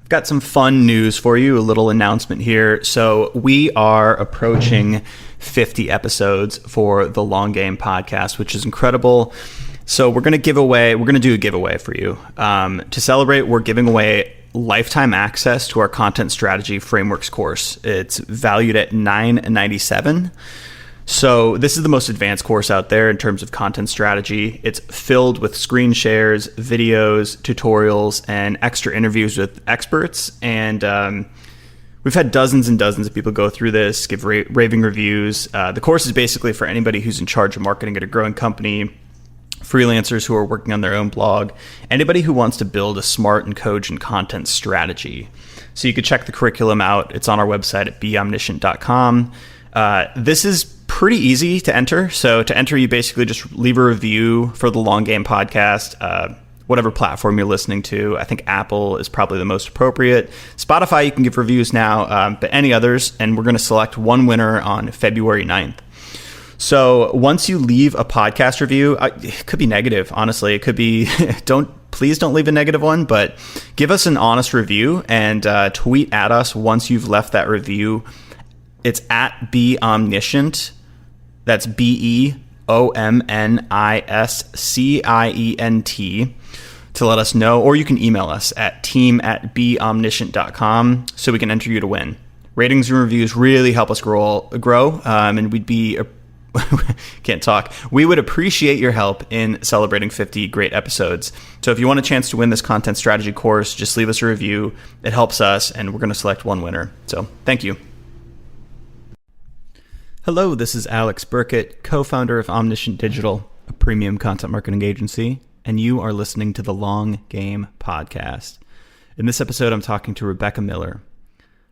I've got some fun news for you, a little announcement here. So we are approaching 50 episodes for the Long Game podcast, which is incredible. So we're going to do a giveaway for you. To celebrate, we're giving away lifetime access to our content strategy frameworks course. It's valued at $997. So this is the most advanced course out there in terms of content strategy. It's filled with screen shares, videos, tutorials, and extra interviews with experts. And we've had dozens and dozens of people go through this, give raving reviews. The course is basically for anybody who's in charge of marketing at a growing company, freelancers who are working on their own blog, anybody who wants to build a smart and cogent content strategy. So you could check the curriculum out. It's on our website at beomniscient.com. This is pretty easy to enter. So to enter, you basically just leave a review for the Long Game podcast, whatever platform you're listening to. I think Apple is probably the most appropriate. Spotify, you can give reviews now, but any others. And we're going to select one winner on February 9th. So once you leave a podcast review, it could be negative, honestly. It could be, please don't leave a negative one, but give us an honest review and tweet at us once you've left that review. It's at beomniscient. That's BEOMNISCIENT to let us know, or you can email us at team@beomniscient.com so we can enter you to win. Ratings and reviews really help us grow, and we would appreciate your help in celebrating 50 great episodes. So if you want a chance to win this content strategy course, just leave us a review. It helps us, and we're going to select one winner. So thank you. Hello, this is Alex Burkett, co-founder of Omniscient Digital, a premium content marketing agency, and you are listening to the Long Game podcast. In this episode, I'm talking to Rebecca Miller.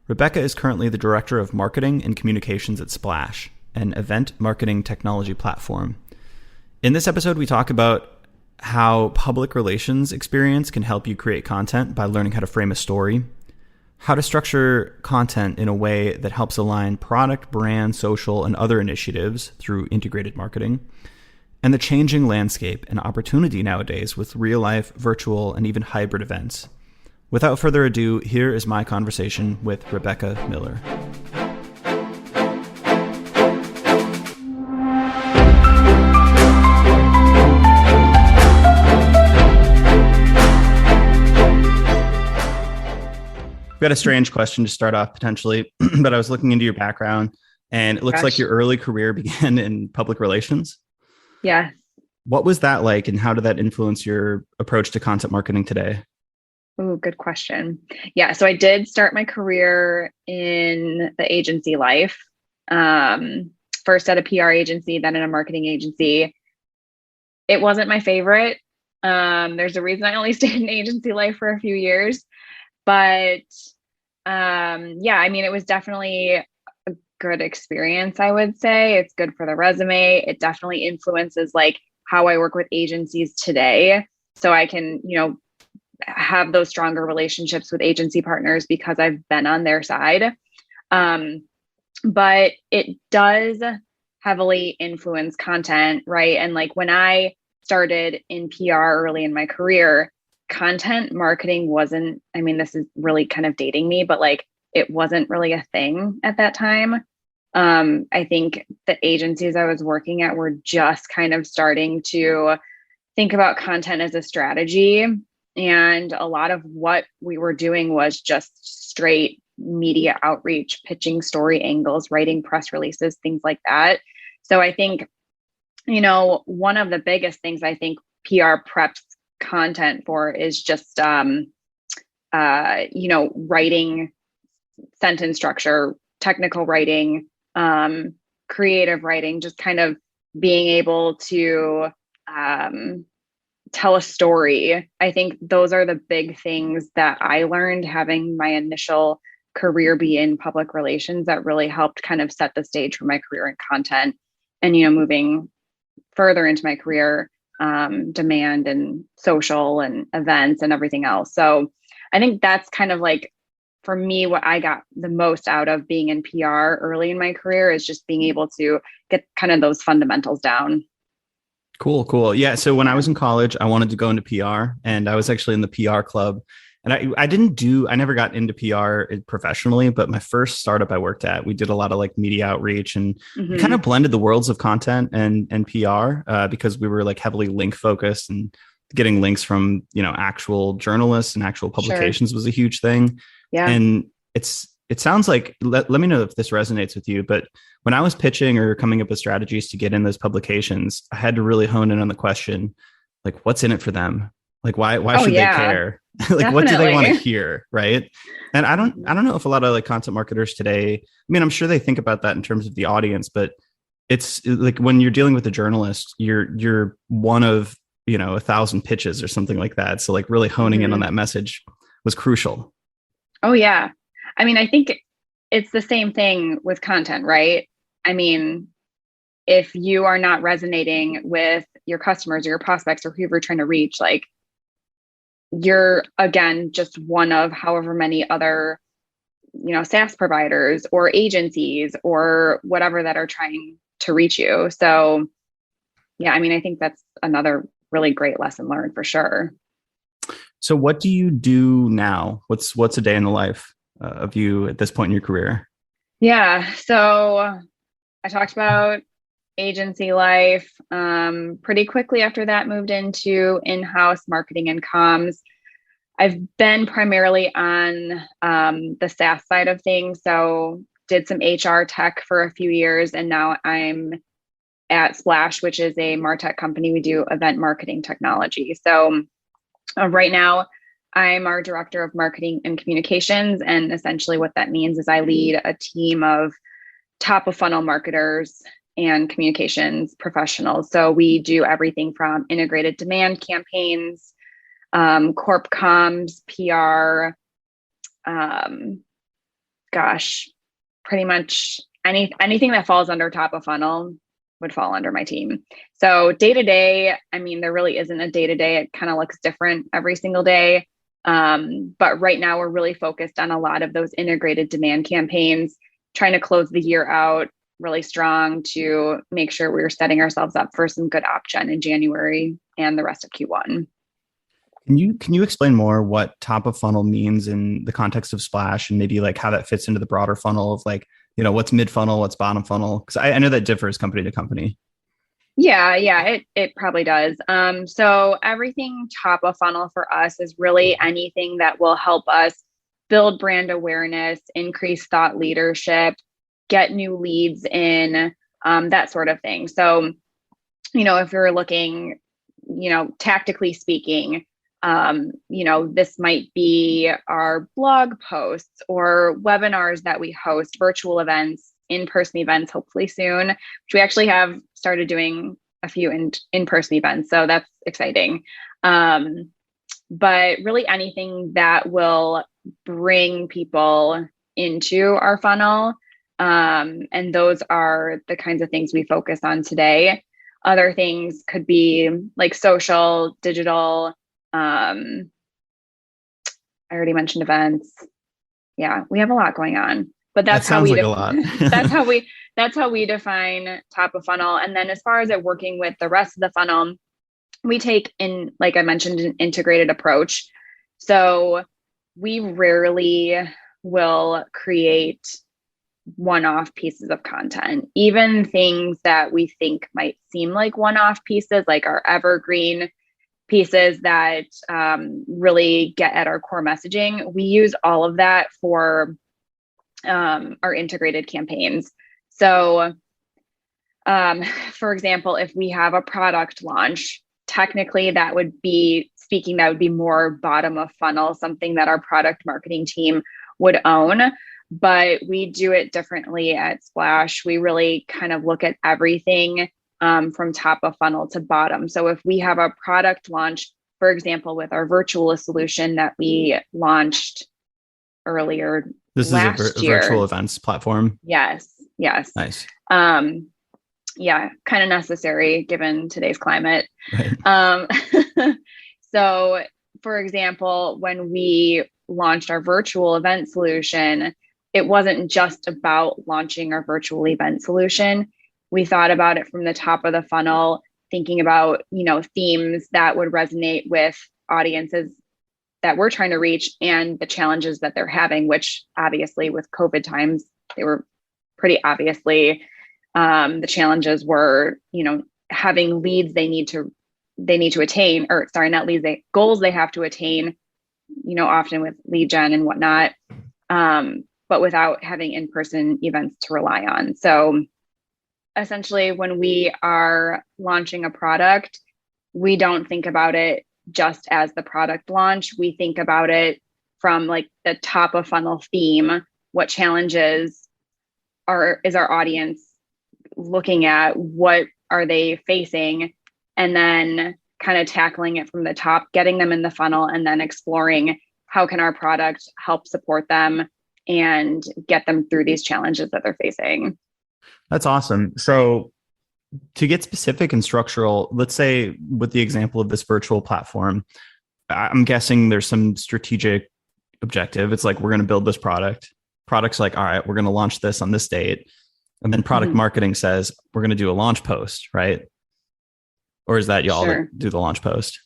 Rebecca is currently the Director of Marketing and Communications at Splash, an event marketing technology platform. In this episode, we talk about how public relations experience can help you create content by learning how to frame a story, how to structure content in a way that helps align product, brand, social, and other initiatives through integrated marketing, and the changing landscape and opportunity nowadays with real-life, virtual, and even hybrid events. Without further ado, here is my conversation with Rebecca Miller. We've got a strange question to start off potentially, but I was looking into your background and it looks like your early career began in public relations. Yeah. What was that like and how did that influence your approach to content marketing today? Oh, good question. Yeah. So I did start my career in the agency life. First at a PR agency, then in a marketing agency. It wasn't my favorite. There's a reason I only stayed in agency life for a few years. But yeah, I mean, it was definitely a good experience, I would say. It's good for the resume. It definitely influences like how I work with agencies today. So I can, have those stronger relationships with agency partners because I've been on their side. But it does heavily influence content, right? And like when I started in PR early in my career, content marketing wasn't, this is really kind of dating me, but like it wasn't really a thing at that time. I think the agencies I was working at were just kind of starting to think about content as a strategy. And a lot of what we were doing was just straight media outreach, pitching story angles, writing press releases, things like that. So I think, one of the biggest things I think PR preps content for is just writing, sentence structure, technical writing, creative writing, just kind of being able to tell a story. I think those are the big things that I learned having my initial career be in public relations that really helped kind of set the stage for my career in content. And moving further into my career, demand and social and events and everything else. So I think that's kind of like, for me, what I got the most out of being in PR early in my career is just being able to get kind of those fundamentals down. Cool. Yeah. So when I was in college, I wanted to go into PR and I was actually in the PR club And I never got into PR professionally, but my first startup I worked at, we did a lot of like media outreach, and we kind Hmm. of blended the worlds of content and PR, because we were like heavily link focused, and getting links from, actual journalists and actual Sure. publications was a huge thing. Yeah. And it sounds like, let me know if this resonates with you, but when I was pitching or coming up with strategies to get in those publications, I had to really hone in on the question, like, what's in it for them? Like, why Oh should they yeah, care? Like, what do they want to definitely. hear? Right. And I don't know if a lot of like content marketers today, I mean, I'm sure they think about that in terms of the audience, but it's like when you're dealing with a journalist, you're one of, 1,000 pitches or something like that. So like really honing in on Hmm. that message was crucial. Oh yeah. I mean, I think it's the same thing with content, right? I mean, if you are not resonating with your customers or your prospects or who you're trying to reach, like you're again just one of however many other, SaaS providers or agencies or whatever that are trying to reach you. So yeah, I mean, I think that's another really great lesson learned for sure. So what do you do now? What's a day in the life of you at this point in your career? Yeah. So I talked about agency life. Pretty quickly after that, moved into in-house marketing and comms. I've been primarily on the SaaS side of things. So did some HR tech for a few years, and now I'm at Splash, which is a MarTech company. We do event marketing technology. So right now, I'm our director of marketing and communications. And essentially, what that means is I lead a team of top of funnel marketers and communications professionals. So we do everything from integrated demand campaigns, corp comms, PR, um, gosh, pretty much anything that falls under top of funnel would fall under my team. So day to day, I mean, there really isn't a day to day. It kind of looks different every single day. But right now, we're really focused on a lot of those integrated demand campaigns, trying to close the year out really strong to make sure we're setting ourselves up for some good op gen in January and the rest of Q1. Can you explain more what top of funnel means in the context of Splash, and maybe like how that fits into the broader funnel of like, what's mid funnel, what's bottom funnel? Because I know that differs company to company. Yeah, it probably does. So everything top of funnel for us is really anything that will help us build brand awareness, increase thought leadership, get new leads in, that sort of thing. So, if you're looking, tactically speaking, this might be our blog posts or webinars that we host, virtual events, in-person events, hopefully soon, which we actually have started doing a few in-person events. So that's exciting. But really anything that will bring people into our funnel. And those are the kinds of things we focus on today. Other things could be like social, digital. I already mentioned events. Yeah, we have a lot going on, but That sounds like a lot. that's how we that's how we define top of funnel. And then as far as it working with the rest of the funnel, we take in, like I mentioned, an integrated approach. So we rarely will create one-off pieces of content, even things that we think might seem like one-off pieces, like our evergreen pieces that really get at our core messaging. We use all of that for our integrated campaigns. So, for example, if we have a product launch, technically that would be more bottom of funnel, something that our product marketing team would own. But we do it differently at Splash. We really kind of look at everything from top of funnel to bottom. So if we have a product launch, for example, with our virtual solution that we launched earlier This is a last virtual year. events platform. Yes. Nice. Yeah, kind of necessary given today's climate. Right. Um, so, for example, when we launched our virtual event solution, it wasn't just about launching our virtual event solution. We thought about it from the top of the funnel, thinking about, themes that would resonate with audiences that we're trying to reach and the challenges that they're having, which obviously with COVID times, they were pretty obviously, the challenges were, having leads they need to attain, or sorry, not leads, goals they have to attain, often with lead gen and whatnot, but without having in-person events to rely on. So essentially, when we are launching a product, we don't think about it just as the product launch. We think about it from like the top of funnel theme. What challenges is our audience looking at? What are they facing? And then kind of tackling it from the top, getting them in the funnel, and then exploring how can our product help support them and get them through these challenges that they're facing. That's awesome. So to get specific and structural, let's say with the example of this virtual platform, I'm guessing there's some strategic objective. It's like, we're going to build this product. Product's like, all right, we're going to launch this on this date. And then product marketing says, we're going to do a launch post, right? Or is that y'all that do the launch post?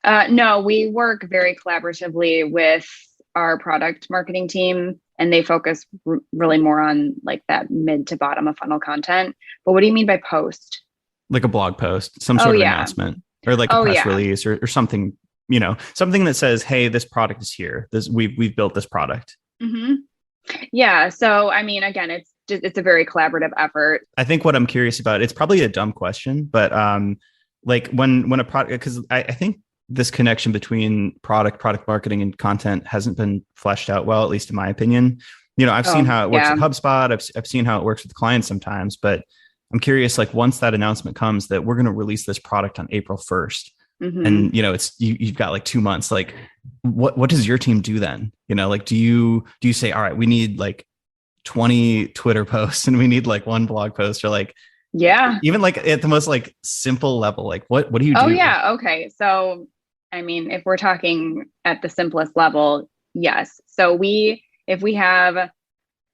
No, we work very collaboratively with our product marketing team, and they focus really more on like that mid to bottom of funnel content. But what do you mean by post? Like a blog post, some sort of announcement, or like a press release or something, something that says, hey, this product is here. We've built this product. Mm-hmm. Yeah. So, I mean, again, it's a very collaborative effort. I think what I'm curious about, it's probably a dumb question, but like when a product, because I think this connection between product marketing and content hasn't been fleshed out well, at least in my opinion. I've seen how it works at HubSpot. I've seen how it works with clients sometimes, but I'm curious, like once that announcement comes that we're going to release this product on April 1st, and you've got like 2 months, like what does your team do then? Like, do you say, all right, we need like 20 Twitter posts and we need like one blog post, or like, even like at the most like simple level, like what do you do? Oh yeah. Okay. So, I mean, if we're talking at the simplest level, yes. So if we have,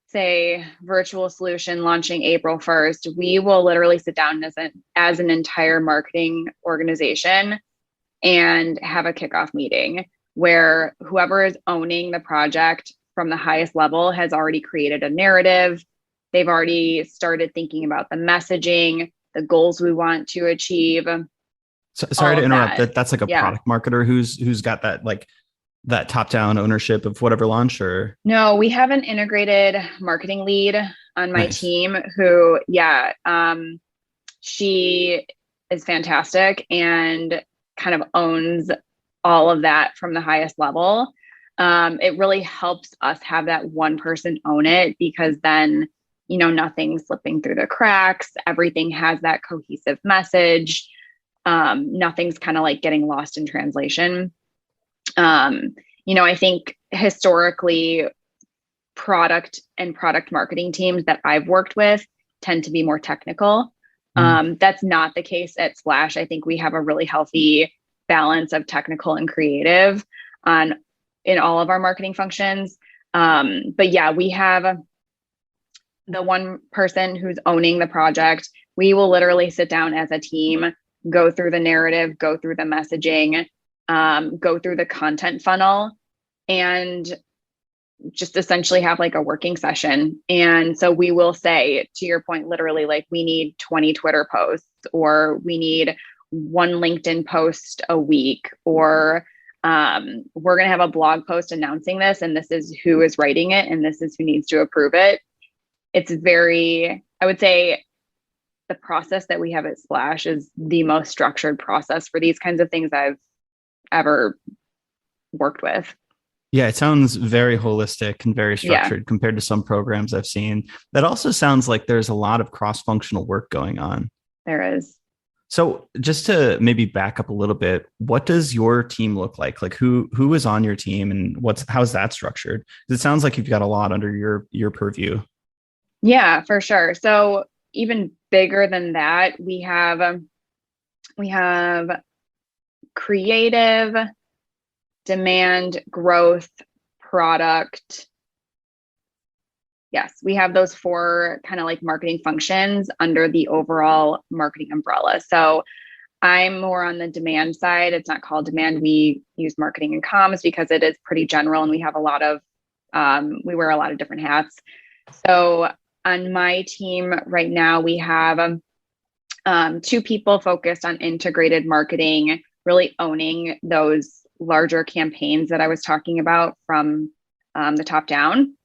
say, virtual solution launching April 1st, we will literally sit down as an entire marketing organization and have a kickoff meeting where whoever is owning the project from the highest level has already created a narrative. They've already started thinking about the messaging, the goals we want to achieve. So, sorry to interrupt. That's like a product marketer who's got that like that top-down ownership of whatever launch, or no, we have an integrated marketing lead on my team who, she is fantastic and kind of owns all of that from the highest level. It really helps us have that one person own it, because then, nothing's slipping through the cracks. Everything has that cohesive message. Nothing's kind of like getting lost in translation. I think historically product marketing teams that I've worked with tend to be more technical. That's not the case at Splash. I think we have a really healthy balance of technical and creative in all of our marketing functions. But yeah, we have the one person who's owning the project. We will literally sit down as a team, go through the narrative, go through the messaging, go through the content funnel, and just essentially have like a working session. And so we will say, to your point, literally, like, we need 20 Twitter posts, or we need one LinkedIn post a week, or we're going to have a blog post announcing this, and this is who is writing it, and this is who needs to approve it. It's I would say the process that we have at Splash is the most structured process for these kinds of things I've ever worked with. Yeah, it sounds very holistic and very structured compared to some programs I've seen. That also sounds like there's a lot of cross-functional work going on. There is. So just to maybe back up a little bit, what does your team look like? Like who is on your team, and how's that structured? It sounds like you've got a lot under your purview. Yeah, for sure. So even bigger than that, we have creative, demand, growth, product. Yes, we have those 4 kind of like marketing functions under the overall marketing umbrella. So I'm more on the demand side. It's not called demand. We use marketing and comms because it is pretty general and we have a lot of, we wear a lot of different hats. So on my team right now, we have 2 people focused on integrated marketing, really owning those larger campaigns that I was talking about from the top down.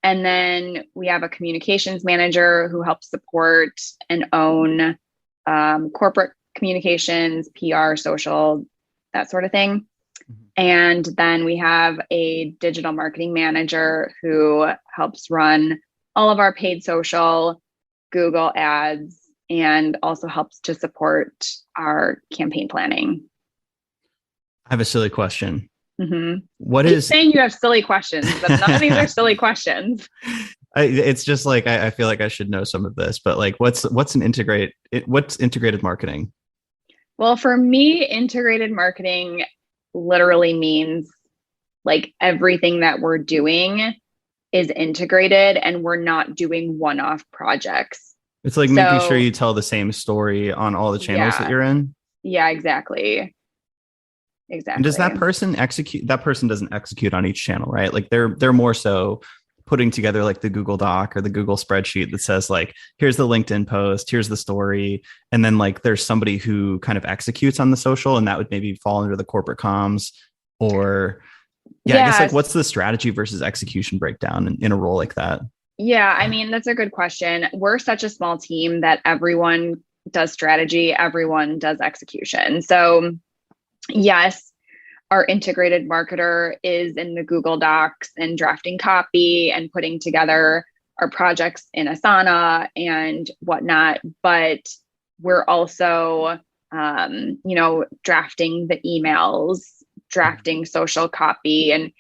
And then we have a communications manager who helps support and own corporate communications, PR, social, that sort of thing. And then we have a digital marketing manager who helps run all of our paid social, Google ads, and also helps to support our campaign planning. I have a silly question. Mm-hmm. What Keep is saying you have silly questions, but none of these are silly questions. It's just like I feel like I should know some of this, but like what's integrated marketing? Well, for me, integrated marketing literally means like everything that we're doing is integrated and we're not doing one-off projects. It's like making sure you tell the same story on all the channels that you're in. Yeah, exactly. And does that person execute? That person doesn't execute on each channel, right? Like they're more so putting together like the Google Doc or the Google spreadsheet that says like, here's the LinkedIn post, here's the story. And then like there's somebody who kind of executes on the social, and that would maybe fall under the corporate comms or I guess like what's the strategy versus execution breakdown in a role like that? Yeah, I mean, that's a good question. We're such a small team that everyone does strategy, everyone does execution. So yes, our integrated marketer is in the Google Docs and drafting copy and putting together our projects in Asana and whatnot. But we're also, drafting the emails, drafting social copy. And,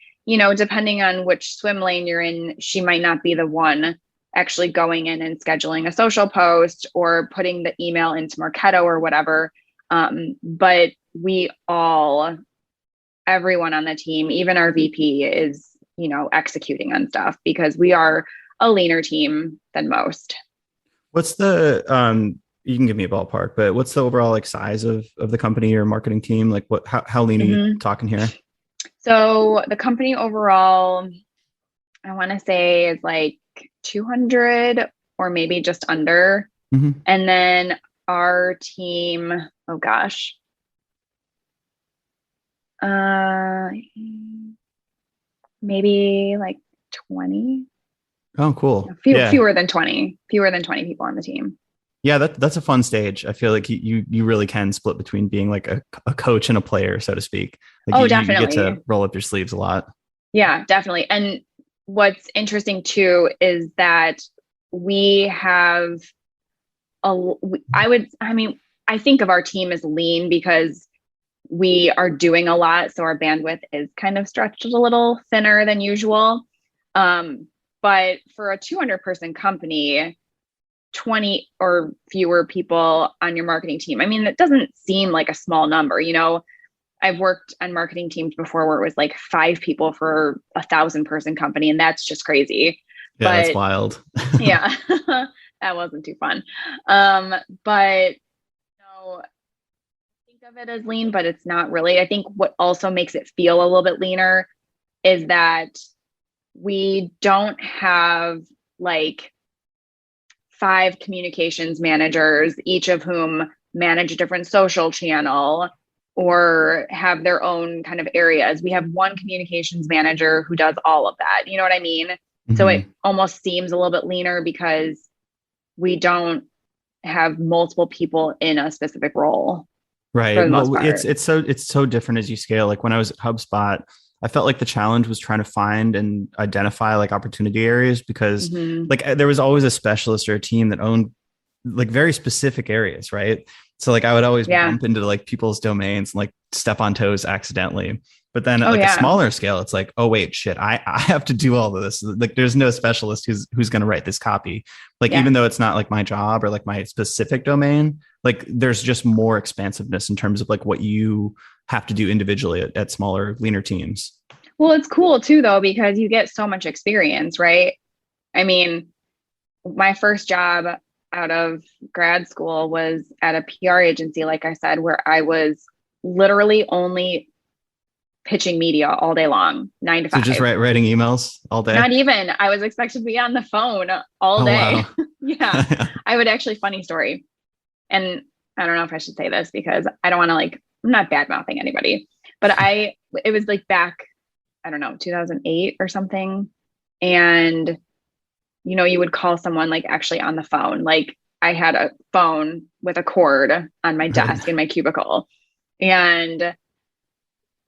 depending on which swim lane you're in, she might not be the one actually going in and scheduling a social post or putting the email into Marketo or whatever. But everyone on the team, even our VP is, executing on stuff because we are a leaner team than most. What's the, you can give me a ballpark, but what's the overall like size of the company or marketing team? Like how lean are you talking here? So the company overall, I want to say is like 200 or maybe just under. And then our team, oh gosh, maybe like 20. Oh, cool. Fewer than 20 people on the team. Yeah, that's a fun stage. I feel like you really can split between being like a coach and a player, so to speak. Like definitely. You get to roll up your sleeves a lot. Yeah, definitely. And what's interesting too is that we have I think of our team as lean because we are doing a lot. So our bandwidth is kind of stretched a little thinner than usual. But for a 200-person company, 20 or fewer people on your marketing team, I mean, that doesn't seem like a small number. I've worked on marketing teams before where it was like 5 people for 1,000-person company, and that's just crazy. Yeah, that's wild. Yeah, that wasn't too fun. But think of it as lean, but it's not really. I think what also makes it feel a little bit leaner is that we don't have like 5 communications managers, each of whom manage a different social channel or have their own kind of areas. We have one communications manager who does all of that. You know what I mean? So it almost seems a little bit leaner because we don't have multiple people in a specific role. Right. Well, it's so different as you scale. Like when I was at HubSpot, I felt like the challenge was trying to find and identify like opportunity areas because like there was always a specialist or a team that owned like very specific areas. Right. So like I would always bump into like people's domains and like step on toes accidentally. But then at a smaller scale, it's like, oh wait, shit, I have to do all of this. Like there's no specialist who's going to write this copy. Like even though it's not like my job or like my specific domain, like there's just more expansiveness in terms of like what you have to do individually at smaller, leaner teams. Well, it's cool too, though, because you get so much experience, right? I mean, my first job, out of grad school was at a PR agency, like I said, where I was literally only pitching media all day long, 9 to So 5. just writing emails all day? Not even. I was expected to be on the phone all Oh, day. wow. Yeah. I would actually, funny story. And I don't know if I should say this because I don't want to I'm not bad mouthing anybody, but it was like back, I don't know, 2008 or something. And, you would call someone like actually on the phone. Like I had a phone with a cord on my desk in my cubicle. And,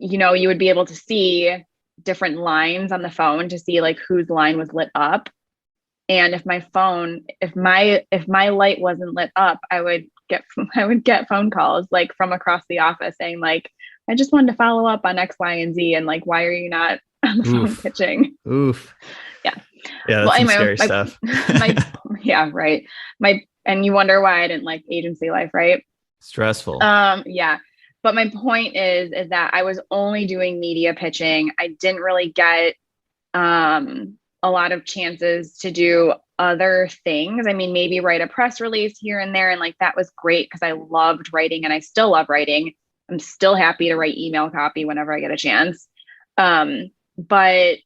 you would be able to see different lines on the phone to see like whose line was lit up. And if my light wasn't lit up, I would get phone calls like from across the office saying like, I just wanted to follow up on X, Y, and Z. And like, why are you not on the phone pitching? Oof. Yeah. Yeah. That's some scary stuff. Yeah. Right. And you wonder why I didn't like agency life, right? Stressful. Yeah. But my point is that I was only doing media pitching. I didn't really get a lot of chances to do other things. I mean, maybe write a press release here and there. And like, that was great because I loved writing and I still love writing. I'm still happy to write email copy whenever I get a chance. But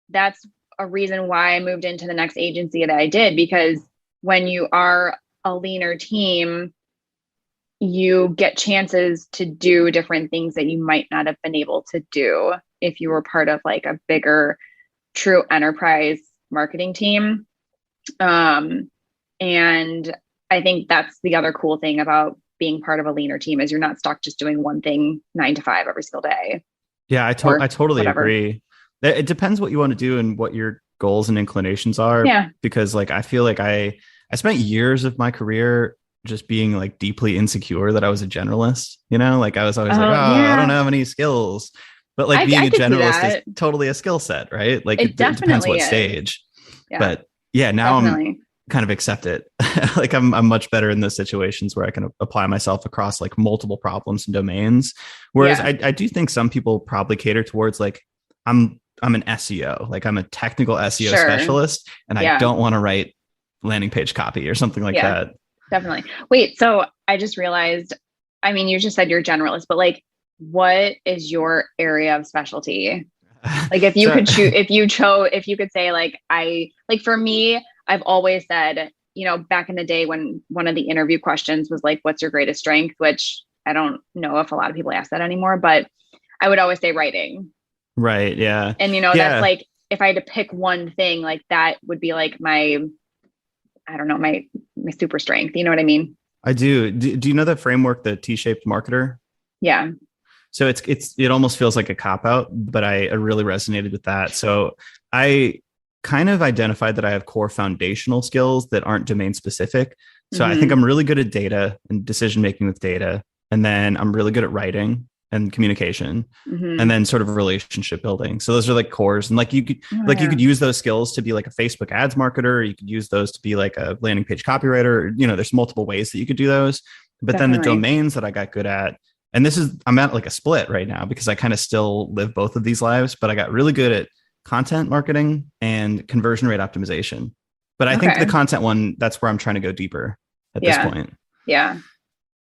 that's a reason why I moved into the next agency that I did, because when you are a leaner team, you get chances to do different things that you might not have been able to do if you were part of like a bigger, true enterprise marketing team. And I think that's the other cool thing about being part of a leaner team is you're not stuck just doing one thing 9 to 5 every single day. Yeah, I totally agree. It depends what you want to do and what your goals and inclinations are. Yeah. Because like, I feel like I spent years of my career just being like deeply insecure that I was a generalist, like I was always I don't have any skills, but like being a generalist is totally a skill set, right? Like it depends what stage, but yeah, now I'm kind of accept it. Like I'm much better in those situations where I can apply myself across like multiple problems and domains. Whereas I do think some people probably cater towards like, I'm an SEO, like I'm a technical SEO specialist and I don't want to write landing page copy or something like that. Definitely. Wait, so I just realized, I mean, you just said you're generalist, but like, what is your area of specialty? Like if you could choose, if you could say like, for me, I've always said, back in the day when one of the interview questions was like, what's your greatest strength? Which I don't know if a lot of people ask that anymore, but I would always say writing. Right. Yeah. And, that's like, if I had to pick one thing, like that would be like my super strength. You know what I mean? I do. Do you know that framework, the T-shaped marketer? Yeah. So it almost feels like a cop out, but I really resonated with that. So I kind of identified that I have core foundational skills that aren't domain specific. So I think I'm really good at data and decision making with data. And then I'm really good at writing and communication and then sort of relationship building. So those are like cores. And like you could you could use those skills to be like a Facebook ads marketer, or you could use those to be like a landing page copywriter. There's multiple ways that you could do those. But then the domains that I got good at, and I'm at like a split right now because I kind of still live both of these lives, but I got really good at content marketing and conversion rate optimization. But I think the content one, that's where I'm trying to go deeper at this point. Yeah.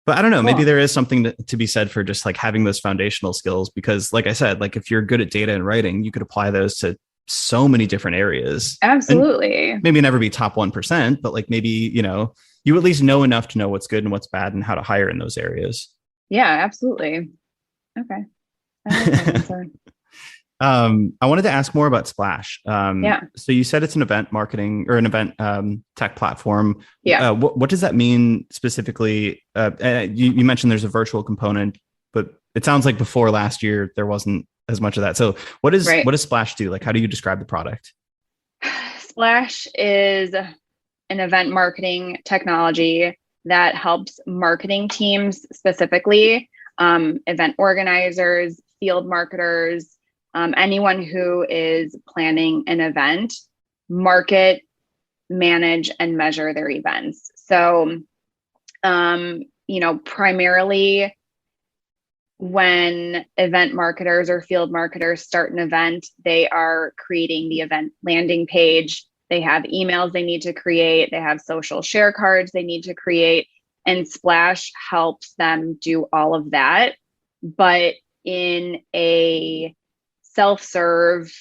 But I don't know, cool. Maybe there is something to be said for just like having those foundational skills, because like I said, like if you're good at data and writing, you could apply those to so many different areas. Absolutely. And maybe never be top 1%, but like maybe, you at least know enough to know what's good and what's bad and how to hire in those areas. Yeah, absolutely. Okay. I wanted to ask more about Splash. So you said it's an event marketing or an event tech platform. Yeah. What does that mean specifically? You mentioned there's a virtual component, but it sounds like before last year there wasn't as much of that. So what does Splash do? Like, how do you describe the product? Splash is an event marketing technology that helps marketing teams, specifically event organizers, field marketers, anyone who is planning an event, market, manage, and measure their events. So, primarily when event marketers or field marketers start an event, they are creating the event landing page. they have emails they need to create, they have social share cards they need to create, and Splash helps them do all of that, but in a self-serve,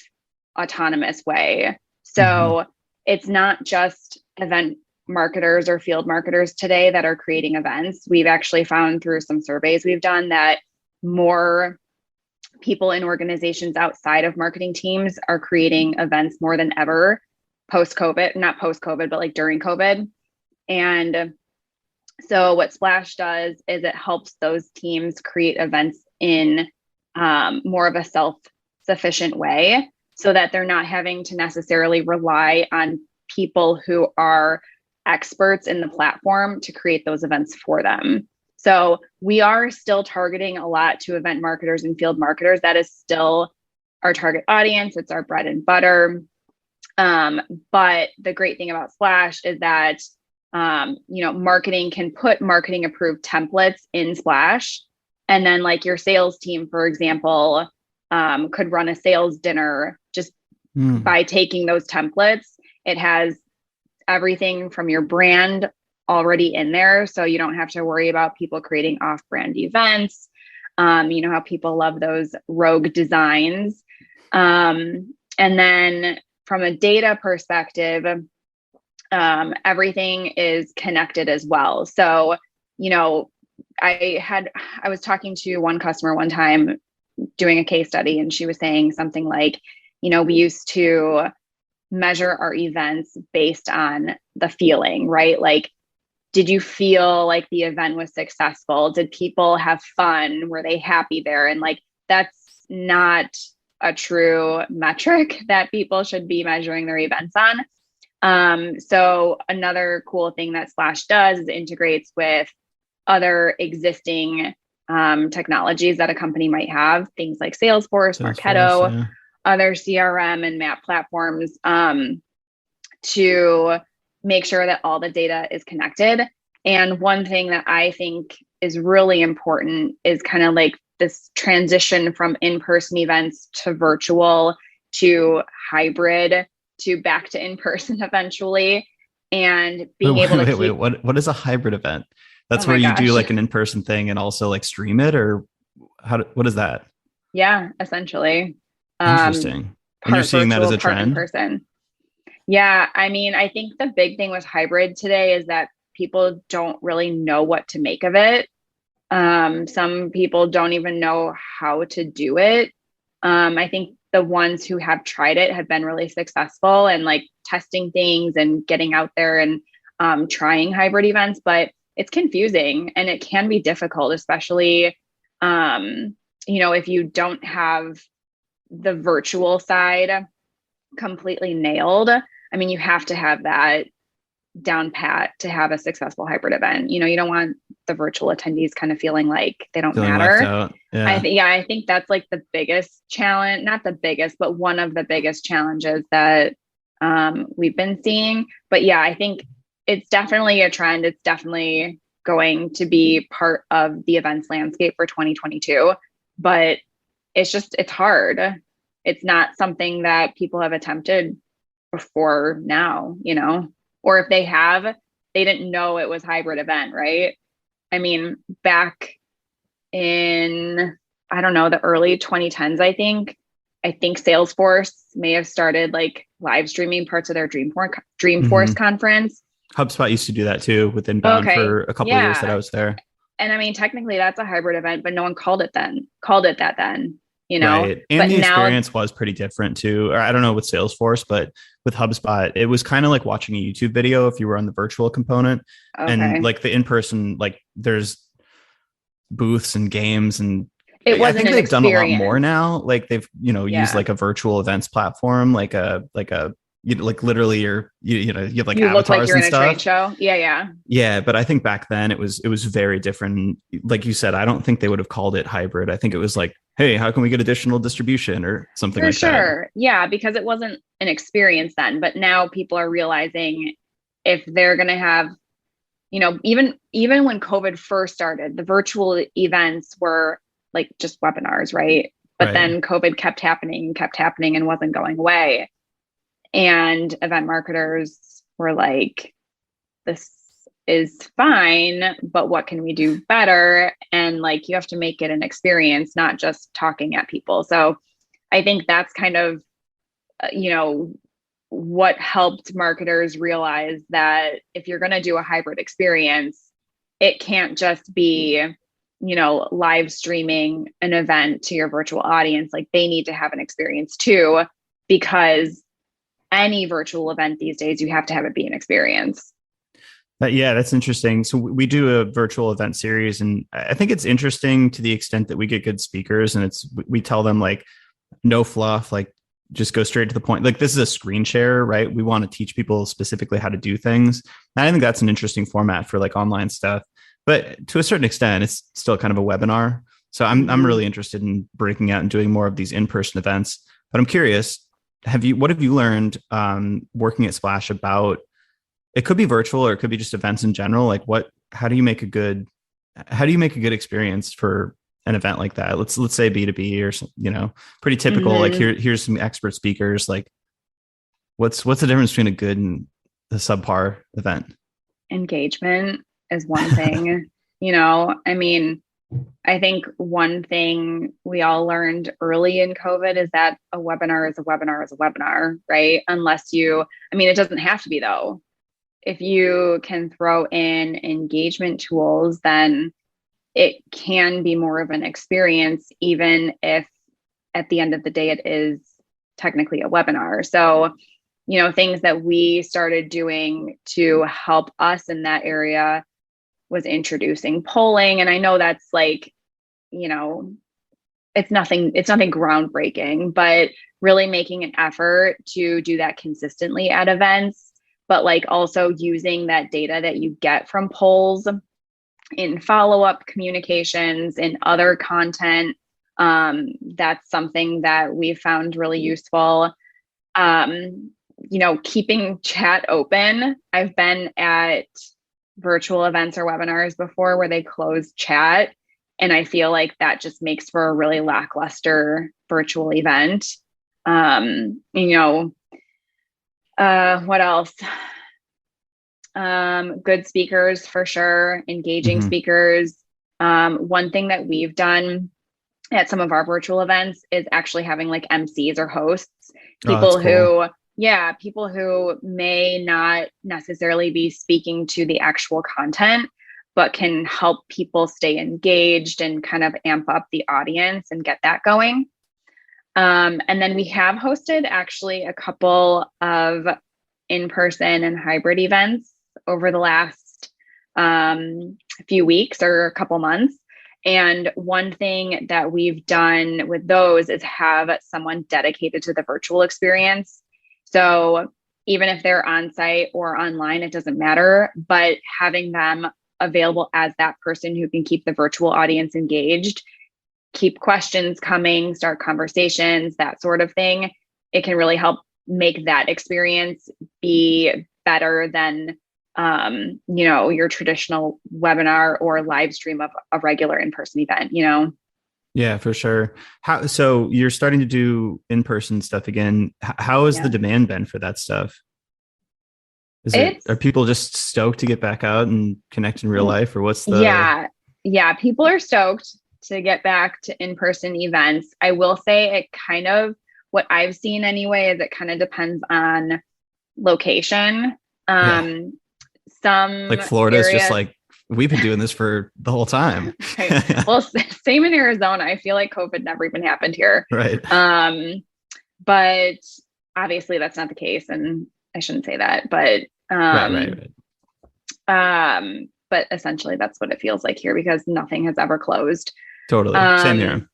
autonomous way. So it's not just event marketers or field marketers today that are creating events. We've actually found through some surveys we've done that more people in organizations outside of marketing teams are creating events more than ever post-COVID, not post-COVID, but like during COVID. And so what Splash does is it helps those teams create events in more of a self-sufficient way, so that they're not having to necessarily rely on people who are experts in the platform to create those events for them. So we are still targeting a lot to event marketers and field marketers. That is still our target audience. It's our bread and butter. But the great thing about Splash is that, marketing can put marketing approved templates in Splash. And then like your sales team, for example, could run a sales dinner just by taking those templates. It has everything from your brand already in there. So you don't have to worry about people creating off-brand events. You know how people love those rogue designs. And then from a data perspective, everything is connected as well. So, I was talking to one customer one time doing a case study, and she was saying something like, we used to measure our events based on the feeling, right? Like, did you feel like the event was successful? Did people have fun? Were they happy there? And like, that's not a true metric that people should be measuring their events on. So another cool thing that Splash does is it integrates with other existing technologies that a company might have, things like Salesforce, Marketo, other CRM and map platforms, to make sure that all the data is connected. And one thing that I think is really important is kind of like this transition from in-person events to virtual to hybrid to back to in-person eventually. And being able to wait, what is a hybrid event? That's where you do like an in-person thing and also like stream it, or what is that? Yeah, essentially. Interesting. And you're seeing that as a trend? In-person. Yeah. I mean, I think the big thing with hybrid today is that people don't really know what to make of it. Some people don't even know how to do it. I think the ones who have tried it have been really successful and like testing things and getting out there and trying hybrid events, but it's confusing and it can be difficult, especially, if you don't have the virtual side completely nailed. I mean, you have to have that down pat to have a successful hybrid event. You don't want the virtual attendees kind of feeling like they don't matter. Yeah. I think that's like the biggest challenge, not the biggest, but one of the biggest challenges that we've been seeing. But yeah, I think it's definitely a trend. It's definitely going to be part of the events landscape for 2022, but it's hard. It's not something that people have attempted before now, or if they have, they didn't know it was hybrid event, right? I mean, back in, I don't know, the early 2010s, I think Salesforce may have started like live streaming parts of their Dreamforce conference. HubSpot used to do that too with Inbound for a couple of years that I was there. And I mean, technically that's a hybrid event, but no one called it that then. Right. And the experience was pretty different too. Or I don't know with Salesforce, but with HubSpot, it was kind of like watching a YouTube video if you were on the virtual component. And like the in-person, like there's booths and games, and I think they've done a lot more now. Like they've, used like a virtual events platform, like literally you have like avatars look like you're and in stuff. A trade show. Yeah. But I think back then it was very different. Like you said, I don't think they would have called it hybrid. I think it was like, hey, how can we get additional distribution or something like that? For sure. Yeah, because it wasn't an experience then. But now people are realizing if they're going to have, even when COVID first started, the virtual events were like just webinars, right? But then COVID kept happening and wasn't going away. And event marketers were like, this is fine, but what can we do better? And like, you have to make it an experience, not just talking at people. So I think that's kind of, what helped marketers realize that if you're going to do a hybrid experience, it can't just be, live streaming an event to your virtual audience. Like they need to have an experience too, because any virtual event these days, you have to have it be an experience. Yeah, that's interesting. So we do a virtual event series, and I think it's interesting to the extent that we get good speakers, and we tell them like no fluff, like just go straight to the point. Like this is a screen share, right? We want to teach people specifically how to do things. And I think that's an interesting format for like online stuff. But to a certain extent, it's still kind of a webinar. So I'm really interested in breaking out and doing more of these in-person events. But I'm curious, what have you learned working at Splash about? It could be virtual or it could be just events in general. Like how do you make a good experience for an event like that? Let's say B2B or pretty typical. Like here's some expert speakers. Like what's the difference between a good and a subpar event? Engagement is one thing. I mean, I think one thing we all learned early in COVID is that a webinar is a webinar is a webinar, right? It doesn't have to be though. If you can throw in engagement tools, then it can be more of an experience, even if at the end of the day, it is technically a webinar. So, things that we started doing to help us in that area was introducing polling. And I know that's like, it's nothing groundbreaking, but really making an effort to do that consistently at events, but like also using that data that you get from polls in follow-up communications and other content. That's something that we found really useful. Keeping chat open. I've been at virtual events or webinars before where they close chat, and I feel like that just makes for a really lackluster virtual event. What else? Good speakers for sure, engaging speakers. One thing that we've done at some of our virtual events is actually having like MCs or hosts, people who may not necessarily be speaking to the actual content, but can help people stay engaged and kind of amp up the audience and get that going. And then we have hosted actually a couple of in-person and hybrid events over the last few weeks or a couple months. And one thing that we've done with those is have someone dedicated to the virtual experience. So even if they're on site or online, it doesn't matter, but having them available as that person who can keep the virtual audience engaged, keep questions coming, start conversations, that sort of thing, it can really help make that experience be better than your traditional webinar or live stream of a regular in-person event, Yeah, for sure. So you're starting to do in-person stuff again. How has the demand been for that stuff? Are people just stoked to get back out and connect in real life, or what's the... Yeah, people are stoked to get back to in-person events. I will say it kind of, what I've seen anyway, is it kind of depends on location. Some like Florida's areas, just like, we've been doing this for the whole time. Right. Well, same in Arizona. I feel like COVID never even happened here. Right. But obviously that's not the case, and I shouldn't say that, but right. But essentially that's what it feels like here because nothing has ever closed. Totally. Same here.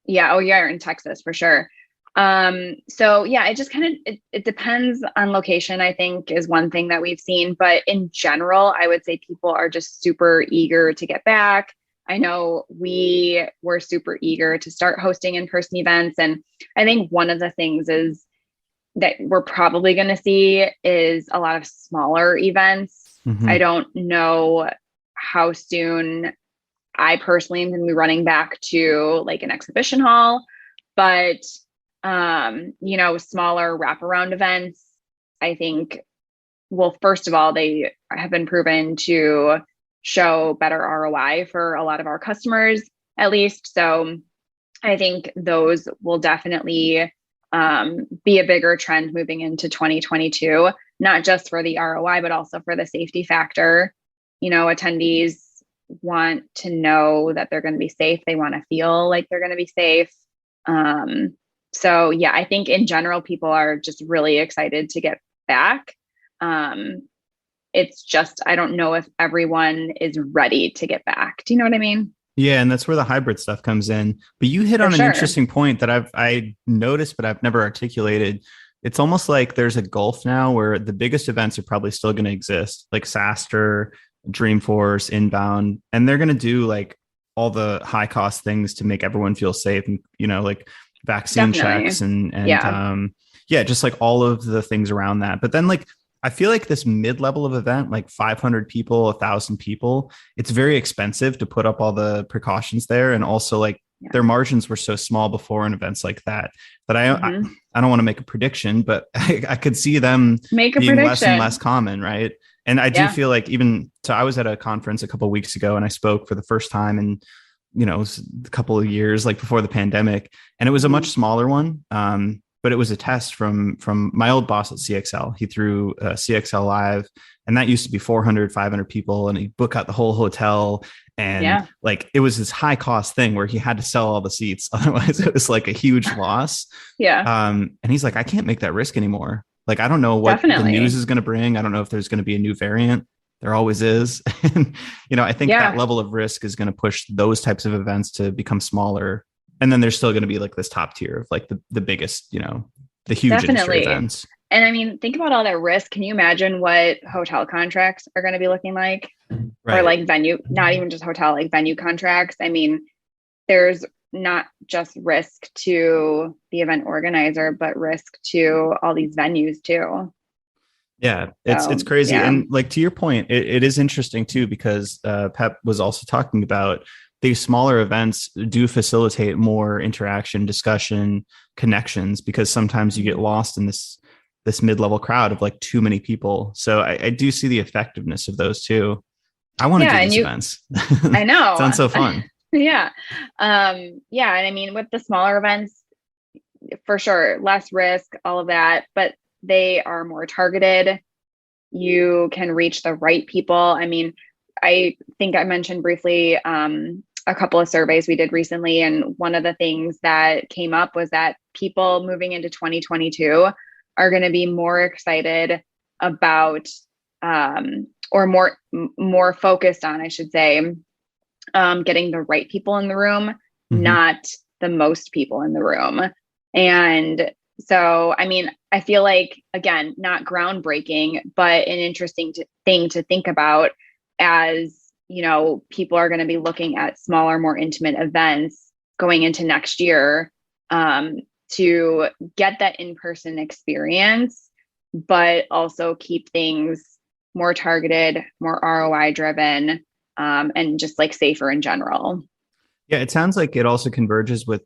Yeah. Oh yeah. In Texas for sure. So yeah, it just kind of, it depends on location, I think is one thing that we've seen, but in general, I would say people are just super eager to get back. I know we were super eager to start hosting in-person events. And I think one of the things is that we're probably going to see is a lot of smaller events. I don't know how soon I personally am going to be running back to like an exhibition hall, but smaller wraparound events I think, well, first of all, they have been proven to show better ROI for a lot of our customers, at least. So I think those will definitely be a bigger trend moving into 2022, not just for the ROI, but also for the safety factor. Attendees want to know that they're going to be safe. They want to feel like they're going to be safe. So yeah, I think in general, people are just really excited to get back. It's just, I don't know if everyone is ready to get back. Do you know what I mean? Yeah, and that's where the hybrid stuff comes in. But you hit on an interesting point that I noticed, but I've never articulated. It's almost like there's a gulf now where the biggest events are probably still going to exist, like SaaStr, Dreamforce, Inbound, and they're going to do like all the high cost things to make everyone feel safe, and like vaccine checks and just like all of the things around that. But then like I feel like this mid-level of event, like 500 people, 1,000 people, it's very expensive to put up all the precautions there. And also like their margins were so small before in events like that, I don't want to make a prediction, but I could see them being less and less common. Right. And I do feel like I was at a conference a couple of weeks ago and I spoke for the first time in, a couple of years, like before the pandemic, and it was a much smaller one. But it was a test from my old boss at CXL. He threw CXL Live, and that used to be 400, 500 people, and he booked out the whole hotel. And like, it was this high cost thing where he had to sell all the seats. Otherwise it was like a huge loss. And he's like, I can't make that risk anymore. Like, I don't know what the news is going to bring. I don't know if there's going to be a new variant. There always is. And, I think that level of risk is going to push those types of events to become smaller. And then there's still going to be like this top tier of like the biggest, the huge industry events. And I mean, think about all that risk. Can you imagine what hotel contracts are going to be looking like? Right. Or like venue, not even just hotel, like venue contracts. I mean, there's not just risk to the event organizer, but risk to all these venues too. Yeah, it's crazy. Yeah. And like, to your point, it is interesting too, because Pep was also talking about these smaller events do facilitate more interaction, discussion, connections, because sometimes you get lost in this mid-level crowd of like too many people. So I do see the effectiveness of those too. I want to do these events. I know. Sounds so fun. Yeah. And I mean, with the smaller events, for sure, less risk, all of that, but they are more targeted. You can reach the right people. I mean, I think I mentioned briefly a couple of surveys we did recently. And one of the things that came up was that people moving into 2022 are going to be more excited about or more focused on, I should say, getting the right people in the room, not the most people in the room. And so, I mean, I feel like, again, not groundbreaking, but an interesting thing to think about as, people are going to be looking at smaller, more intimate events going into next year to get that in-person experience, but also keep things more targeted, more ROI driven, and just like safer in general. Yeah, it sounds like it also converges with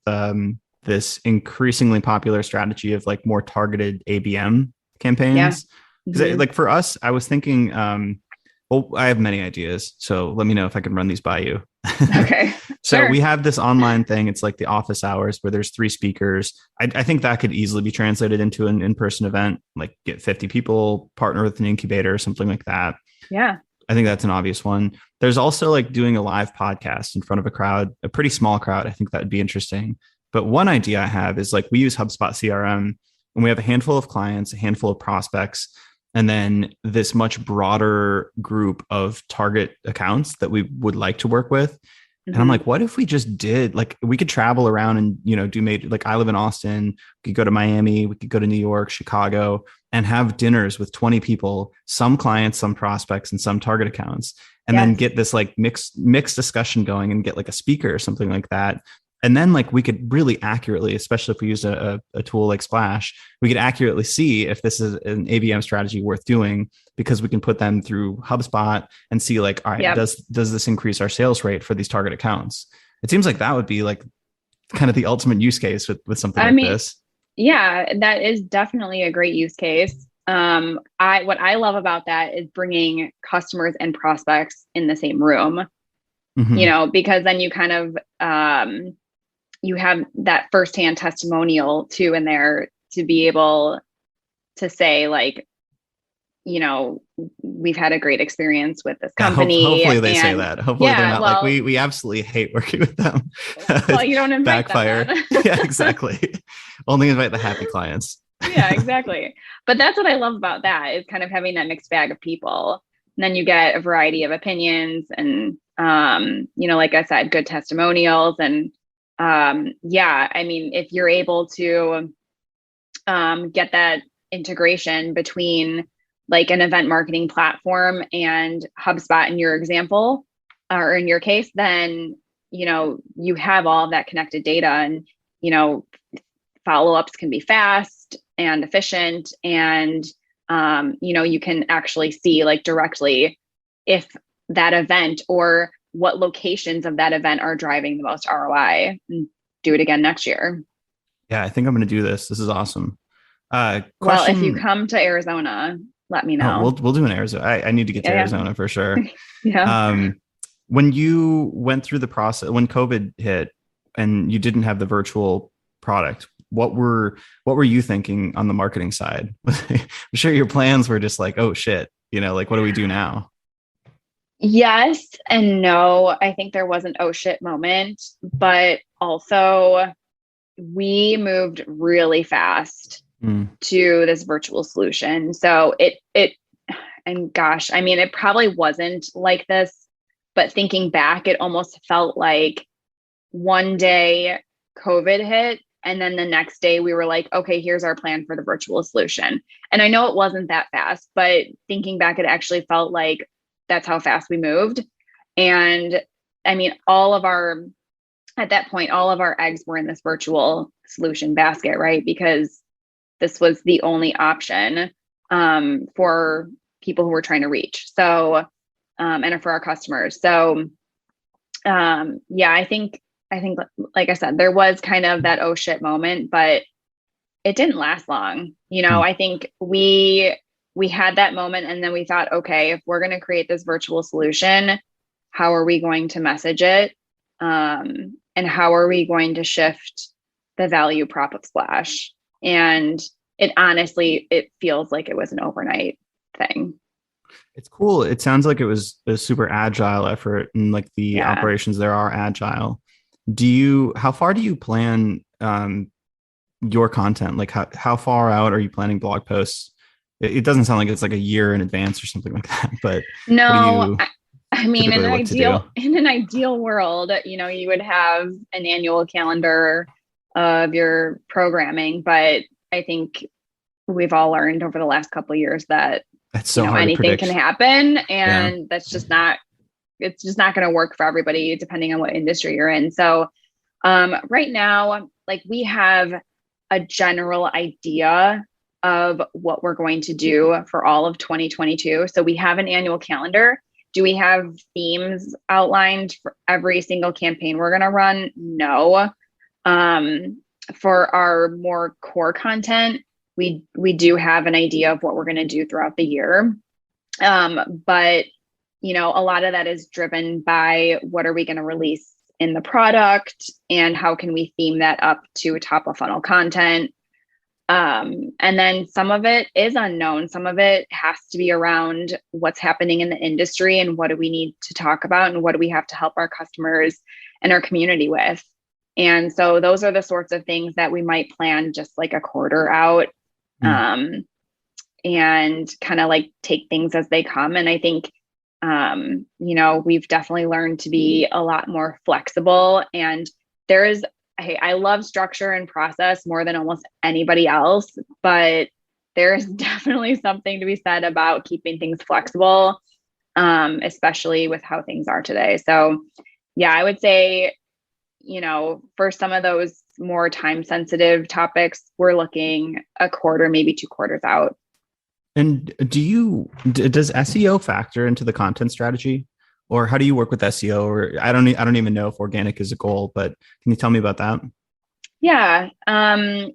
this increasingly popular strategy of like more targeted ABM campaigns. Yeah. Like for us, I was thinking, I have many ideas, so let me know if I can run these by you. Okay. So sure. We have this online thing. It's like the office hours where there's 3 speakers. I think that could easily be translated into an in-person event, like get 50 people, partner with an incubator or something like that. Yeah. I think that's an obvious one. There's also like doing a live podcast in front of a crowd, a pretty small crowd. I think that would be interesting. But one idea I have is like we use HubSpot CRM and we have a handful of clients, a handful of prospects, and then this much broader group of target accounts that we would like to work with. And I'm like, what if we just did like, we could travel around and, do major, like I live in Austin, we could go to Miami, we could go to New York, Chicago, and have dinners with 20 people, some clients, some prospects, and some target accounts. And then get this like mixed discussion going and get like a speaker or something like that. And then like we could really accurately, especially if we use a tool like Splash, we could accurately see if this is an ABM strategy worth doing, because we can put them through HubSpot and see like, all right, does this increase our sales rate for these target accounts? It seems like that would be like kind of the ultimate use case with something like this. Yeah, that is definitely a great use case. What I love about that is bringing customers and prospects in the same room, Hmm. because then you kind of, you have that firsthand testimonial too in there to be able to say like, we've had a great experience with this Yeah, company. hopefully they say And that. Hopefully they're yeah, not like, well, we absolutely hate working with them. well, you don't invite them Backfire. then. Yeah, exactly. Only invite the happy clients. Yeah, exactly. But that's what I love about that is kind of having that mixed bag of people. And then you get a variety of opinions and, like I said, good testimonials. And yeah, I mean, if you're able to get that integration between like an event marketing platform and HubSpot in your example, or in your case, then, you have all of that connected data and, you know, follow-ups can be fast and efficient. And, you can actually see like directly if that event or what locations of that event are driving the most ROI and do it again next year. Yeah, I think I'm going to do this. This is awesome. Well, if you Question. come to Arizona, let me Oh, know. we'll do an Arizona. I need to get to Yeah, Arizona for sure. yeah. Yeah. Um, when you went through the process, when COVID hit and you didn't have the virtual product, what were you thinking on the marketing side? I'm sure your plans were just like, oh shit, like what do we do now? Yes and no. I think there was an oh shit moment, but also we moved really fast Mm, to this virtual solution. So and gosh, I mean, it probably wasn't like this, but thinking back, it almost felt like one day COVID hit. And then the next day we were like, okay, here's our plan for the virtual solution. And I know it wasn't that fast, but thinking back, it actually felt like that's how fast we moved. And I mean, at that point, all of our eggs were in this virtual solution basket, right? Because this was the only option for people who were trying to reach. So, and for our customers. So, yeah, I think, like I said, there was kind of that oh shit moment, but it didn't last long. mm. I think we had that moment, and then we thought, okay, if we're going to create this virtual solution, how are we going to message it? And how are we going to shift the value prop of Splash? And it feels like it was an overnight thing. It's cool. It sounds like it was a super agile effort and like the Yeah. operations there are agile. How far do you plan your content? Like how far out are you planning blog posts? It doesn't sound like it's like a year in advance or something like that, but what do No, you I mean, typically look to do? in an ideal world, you would have an annual calendar of your programming, but I think we've all learned over the last couple of years that, That's so hard to anything can predict. happen, Yeah. and it's just not going to work for everybody depending on what industry you're in. So, right now, like we have a general idea of what we're going to do for all of 2022. So we have an annual calendar. Do we have themes outlined for every single campaign we're going to run? No. For our more core content, we do have an idea of what we're going to do throughout the year. But a lot of that is driven by what are we going to release in the product and how can we theme that up to top of funnel content. And then some of it is unknown. Some of it has to be around what's happening in the industry and what do we need to talk about and what do we have to help our customers and our community with. And so those are the sorts of things that we might plan just like a quarter out, Mm. um, and kind of like take things as they come. And I think, we've definitely learned to be a lot more flexible. And hey, I love structure and process more than almost anybody else, but there's definitely something to be said about keeping things flexible, especially with how things are today. So, yeah, I would say, for some of those more time sensitive topics, we're looking a quarter, maybe 2 quarters out. And does SEO factor into the content strategy, or how do you work with SEO? Or I don't even know if organic is a goal, but can you tell me about that? Yeah,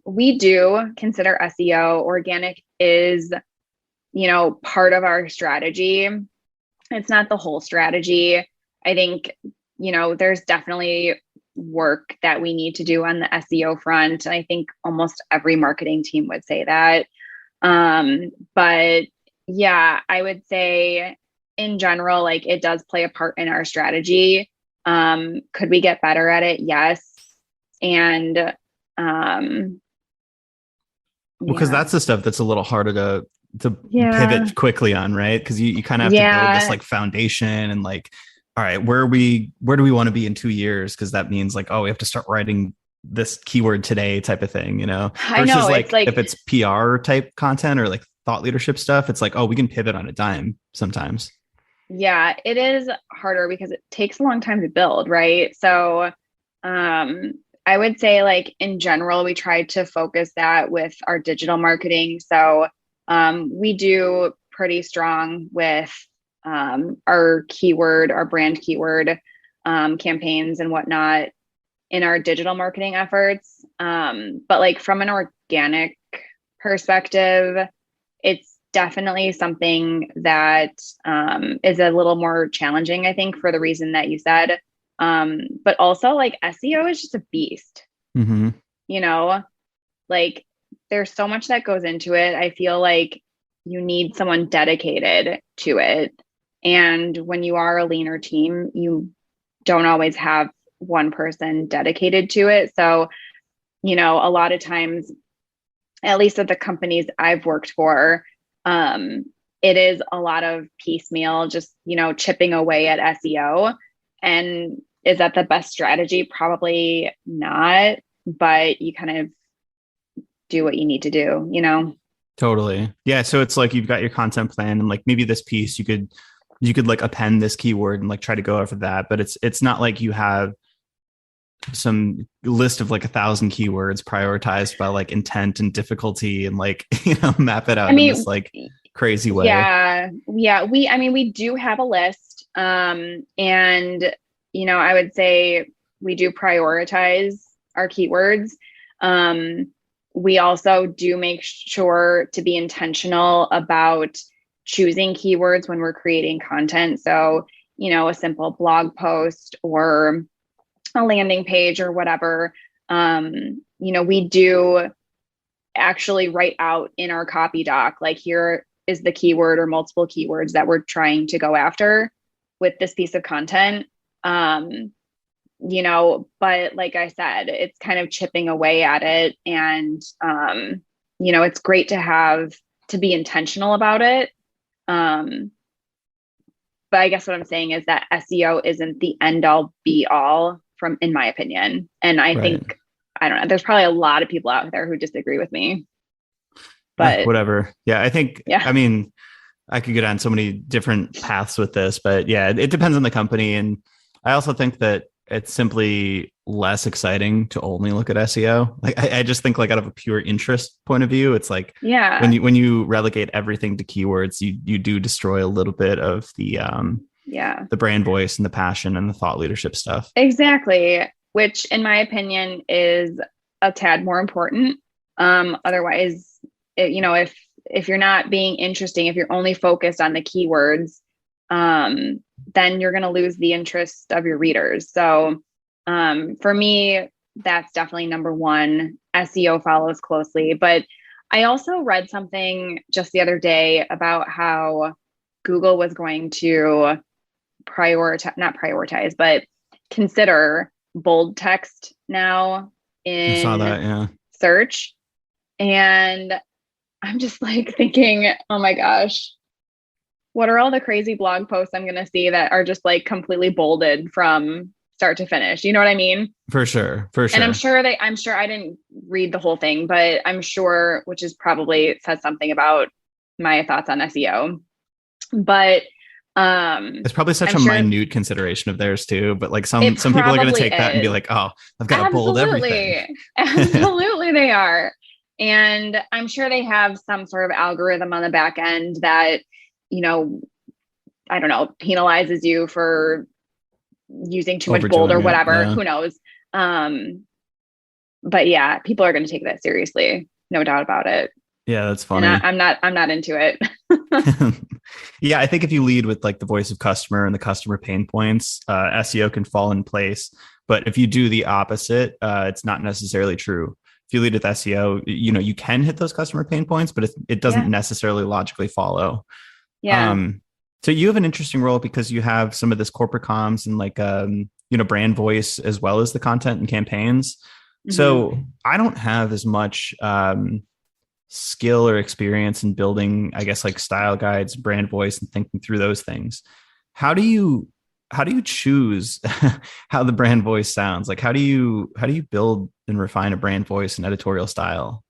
we do consider SEO. Organic is part of our strategy. It's not the whole strategy. I think, there's definitely work that we need to do on the SEO front. And I think almost every marketing team would say that. But yeah, I would say in general, like it does play a part in our strategy. Could we get better at it? Yes. And, because that's the stuff that's a little harder to pivot quickly on, right? Because you kind of have to build this like foundation and like, all right, where do we want to be in 2 years? Because that means like, oh, we have to start writing this keyword today type of thing, Versus I know, like if it's PR type content or like thought leadership stuff, it's like, oh, we can pivot on a dime sometimes. Yeah, it is harder because it takes a long time to build, right? So I would say like in general, we try to focus that with our digital marketing. So we do pretty strong with our brand keyword campaigns and whatnot in our digital marketing efforts. But like from an organic perspective, it's definitely something that is a little more challenging, I think, for the reason that you said. But also like SEO is just a beast, mm-hmm. Like there's so much that goes into it. I feel like you need someone dedicated to it. And when you are a leaner team, you don't always have one person dedicated to it. So, a lot of times, at least at the companies I've worked for, it is a lot of piecemeal, just, chipping away at SEO. And is that the best strategy? Probably not, but you kind of do what you need to do, Totally. Yeah. So it's like, you've got your content plan and like maybe this piece you could like append this keyword and like try to go after that. But it's not like you have some list of like 1,000 keywords prioritized by like intent and difficulty and like, map it out in this like crazy way. Yeah. Yeah. We do have a list. And, I would say we do prioritize our keywords. We also do make sure to be intentional about choosing keywords when we're creating content. So, a simple blog post or a landing page or whatever, we do actually write out in our copy doc, like here is the keyword or multiple keywords that we're trying to go after with this piece of content. But like I said, it's kind of chipping away at it. And, it's great to be intentional about it. But I guess what I'm saying is that SEO isn't the end all be all in my opinion. And I think, I don't know, there's probably a lot of people out there who disagree with me, but whatever. Yeah. I think, I mean, I could go down so many different paths with this, but yeah, it depends on the company. And I also think that it's simply less exciting to only look at SEO. Like I just think like out of a pure interest point of view, it's like when you relegate everything to keywords, you do destroy a little bit of the brand voice and the passion and the thought leadership stuff. Exactly, which in my opinion is a tad more important. Otherwise, if you're not being interesting, if you're only focused on the keywords, then you're going to lose the interest of your readers. So for me, that's definitely number one. SEO follows closely. But I also read something just the other day about how Google was going to not prioritize, but consider bold text now in I saw that, search. And I'm just like thinking, oh my gosh, what are all the crazy blog posts I'm going to see that are just like completely bolded from start to finish? You know what I mean? For sure. And I'm sure I didn't read the whole thing, but I'm sure, which is probably says something about my thoughts on SEO. But it's probably such a minute consideration of theirs too. But like some people are going to take that and be like, oh, I've got to bold everything. Absolutely, they are. And I'm sure they have some sort of algorithm on the back end that, I don't know, penalizes you for using too much bold or whatever. Who knows? But yeah, people are going to take that seriously. No doubt about it. Yeah, that's funny. And I'm not into it. Yeah, I think if you lead with like the voice of customer and the customer pain points, SEO can fall in place. But if you do the opposite, it's not necessarily true. If you lead with SEO, you can hit those customer pain points, but it doesn't Yeah. necessarily logically follow. Yeah. Um, so you have an interesting role because you have some of this corporate comms and like brand voice as well as the content and campaigns. Hmm. So I don't have as much skill or experience in building, I guess, like style guides, brand voice, and thinking through those things. How do you choose how the brand voice sounds? Like how do you build and refine a brand voice and editorial style?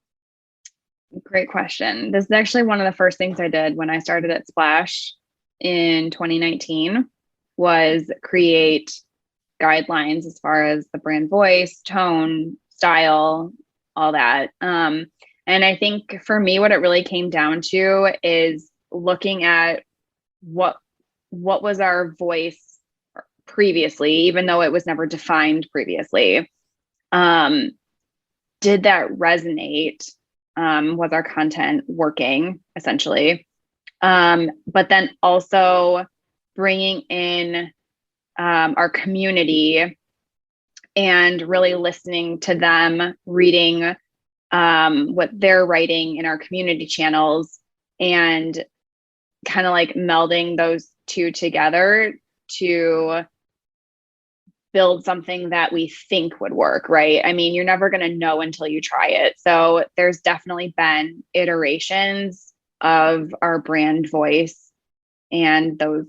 Great question. This is actually one of the first things I did when I started at Splash in 2019 was create guidelines as far as the brand voice, tone, style, all that. And I think for me, what it really came down to is looking at what was our voice previously, even though it was never defined previously. Um, did that resonate? Was our content working essentially? But then also bringing in our community and really listening to them, reading what they're writing in our community channels, and kind of like melding those two together to build something that we think would work, right? I mean, you're never going to know until you try it. So there's definitely been iterations of our brand voice and those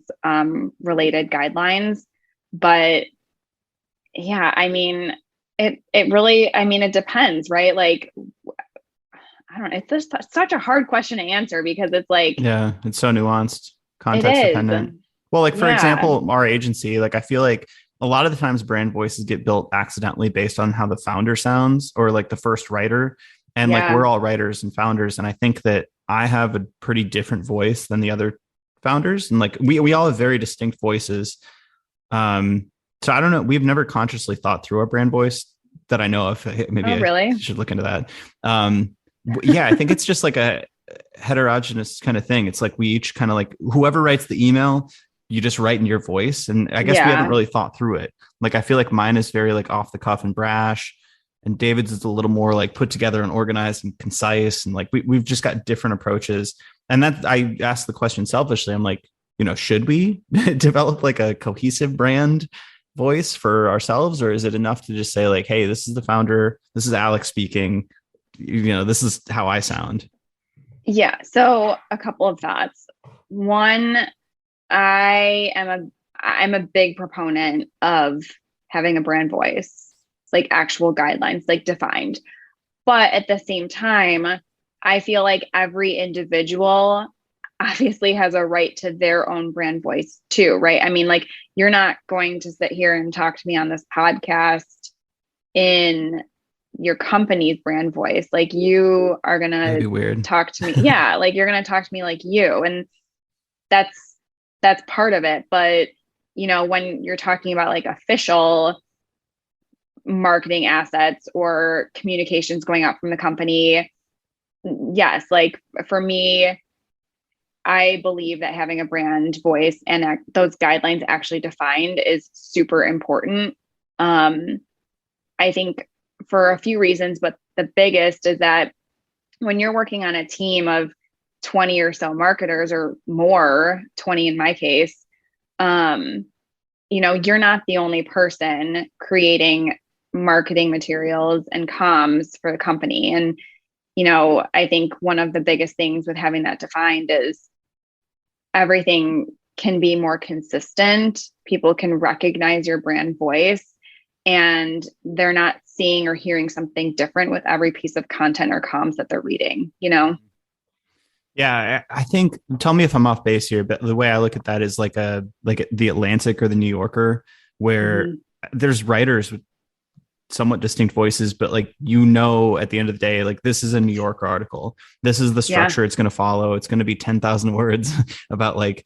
related guidelines. But yeah, I mean, it really, I mean, it depends, right? Like, I don't know. It's just such a hard question to answer because it's like, Yeah, it's so nuanced, it context is. dependent. Well, like for Yeah. example, our agency, like I feel like a lot of the times brand voices get built accidentally based on how the founder sounds or like the first writer. And like Yeah. we're all writers and founders. And I think that I have a pretty different voice than the other founders. And like we all have very distinct voices. So I don't know. We've never consciously thought through our brand voice that I know of. Maybe Oh, I really? should look into that. Yeah, I think it's just like a heterogeneous kind of thing. It's like we each kind of like whoever writes the email, you just write in your voice. And I guess we haven't Yeah. really thought through it. Like I feel like mine is very like off the cuff and brash. And David's is a little more like put together and organized and concise. And like we've just got different approaches. And that I asked the question selfishly. I'm like, should we develop like a cohesive brand voice for ourselves? Or is it enough to just say like, hey, this is the founder, this is Alex speaking, this is how I sound. Yeah. So a couple of thoughts. One, I'm a big proponent of having a brand voice, like actual guidelines, like defined. But at the same time, I feel like every individual obviously has a right to their own brand voice too, right? I mean, like you're not going to sit here and talk to me on this podcast in your company's brand voice. Like you are going That'd to be weird. talk to me. Yeah. Like you're going to talk to me like you. And that's, that's part of it. But, when you're talking about like official marketing assets or communications going out from the company, yes, like for me, I believe that having a brand voice and those guidelines actually defined is super important. I think for a few reasons, but the biggest is that when you're working on a team of 20 or so marketers or more, 20 in my case, you're not the only person creating marketing materials and comms for the company. And, I think one of the biggest things with having that defined is everything can be more consistent. People can recognize your brand voice and they're not seeing or hearing something different with every piece of content or comms that they're reading. Yeah, I think. Tell me if I'm off base here, but the way I look at that is like the Atlantic or the New Yorker, where Mm-hmm. there's writers with somewhat distinct voices, but like at the end of the day, like this is a New Yorker article. This is the Yeah. structure it's going to follow. It's going to be 10,000 words about like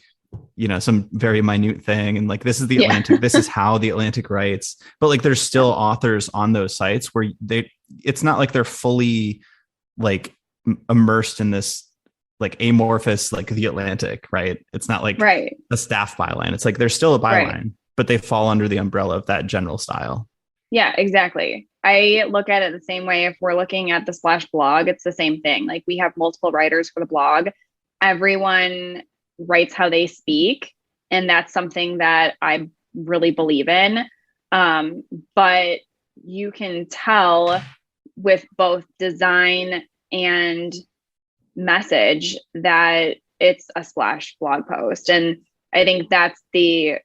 some very minute thing, and like this is the Yeah. Atlantic. This is how the Atlantic writes. But like there's still authors on those sites where it's not like they're fully like immersed in this like amorphous like the Atlantic, right? It's not like Right. a staff byline. It's like there's still a Right. byline, but they fall under the umbrella of that general style. Yeah, exactly. I look at it the same way. If we're looking at the Splash blog, it's the same thing. Like we have multiple writers for the blog. Everyone writes how they speak. And that's something that I really believe in. But you can tell with both design and message that it's a Splash blog post. And I think that's the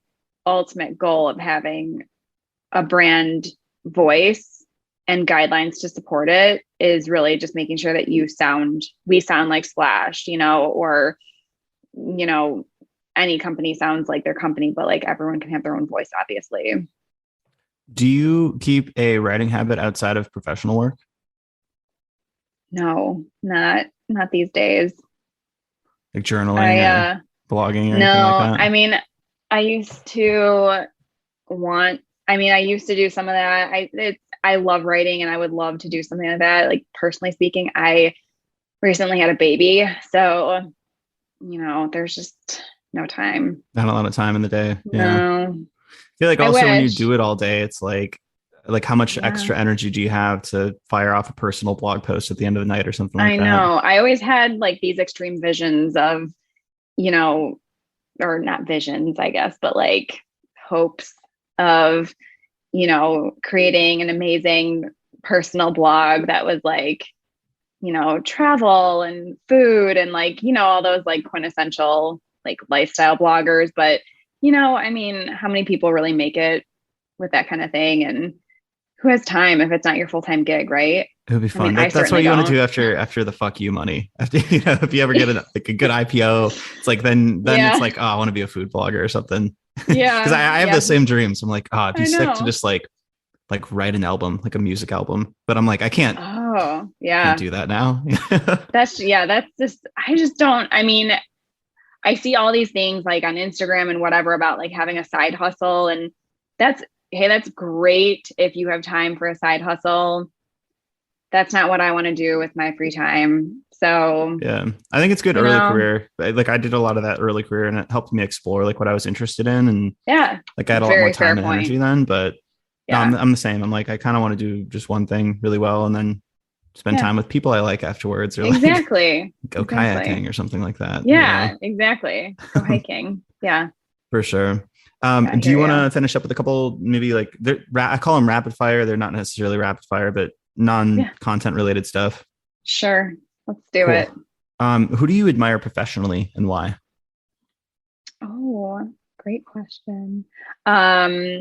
ultimate goal of having a brand voice and guidelines to support it, is really just making sure that we sound like Splash, or, any company sounds like their company, but like everyone can have their own voice, obviously. Do you keep a writing habit outside of professional work? No, not these days. Like journaling or blogging or anything like that? I mean, I used to do some of that. I love writing and I would love to do something like that. Like personally speaking, I recently had a baby. So, there's just no time. Not a lot of time in the day. Yeah. No. I feel like also when you wish. do it all day, it's like how much extra energy do you have to fire off a personal blog post at the end of the night or something like that? I know. I always had like these extreme visions of, or not visions, I guess, but like hopes of, creating an amazing personal blog that was like, travel and food and like, all those like quintessential like lifestyle bloggers. But, how many people really make it with that kind of thing? And who has time if it's not your full-time gig, right? It would be fun. That's what you want to do after the fuck you money. After if you ever get like a good IPO, it's like then it's like, oh, I want to be a food blogger or something. Yeah. Because I have the same dreams. I'm like, oh, it'd be sick to just like write an album, like a music album. But I'm like, I can't. Oh, yeah. Can't do that now. That's just, I just don't. I see all these things like on Instagram and whatever about like having a side hustle, and that's great if you have time for a side hustle. That's not what I want to do with my free time. So yeah, I think it's good early career. Like I did a lot of that early career, and it helped me explore like what I was interested in, and like I had a lot more time and energy then. But no, I'm the same. I'm like I kind of want to do just one thing really well, and then spend time with people I like afterwards, or like go kayaking or something like that. Yeah, exactly. Go hiking. Yeah, for sure. Do you want to finish up with a couple, maybe like I call them rapid fire. They're not necessarily rapid fire, but non-content related stuff. Sure. Let's do it. Who do you admire professionally and why? Oh, great question. Yeah,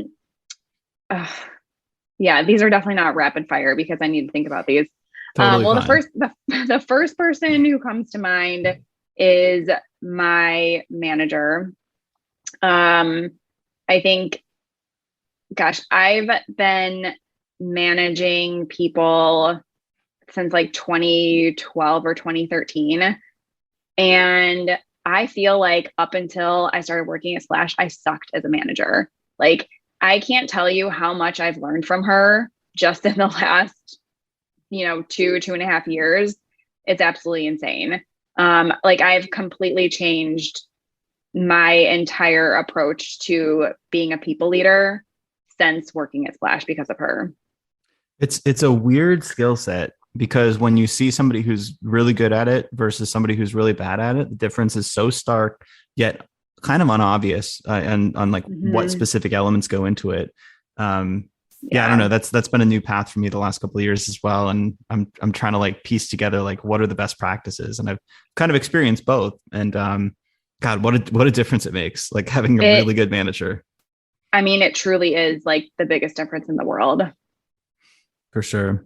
these are definitely not rapid fire because I need to think about these. Totally well, the first person who comes to mind is my manager. I think, gosh, I've been managing people since like 2012 or 2013. And I feel like up until I started working at Splash, I sucked as a manager. Like, I can't tell you how much I've learned from her just in the last, 2.5 years. It's absolutely insane. Like I've completely changed my entire approach to being a people leader since working at Splash because of her. It's a weird skill set because when you see somebody who's really good at it versus somebody who's really bad at it, the difference is so stark, yet kind of unobvious and on like what specific elements go into it. I don't know. That's been a new path for me the last couple of years as well. And I'm trying to like piece together like what are the best practices, and I've kind of experienced both. And God, what a difference it makes, like having a really good manager. I mean, it truly is like the biggest difference in the world. For sure.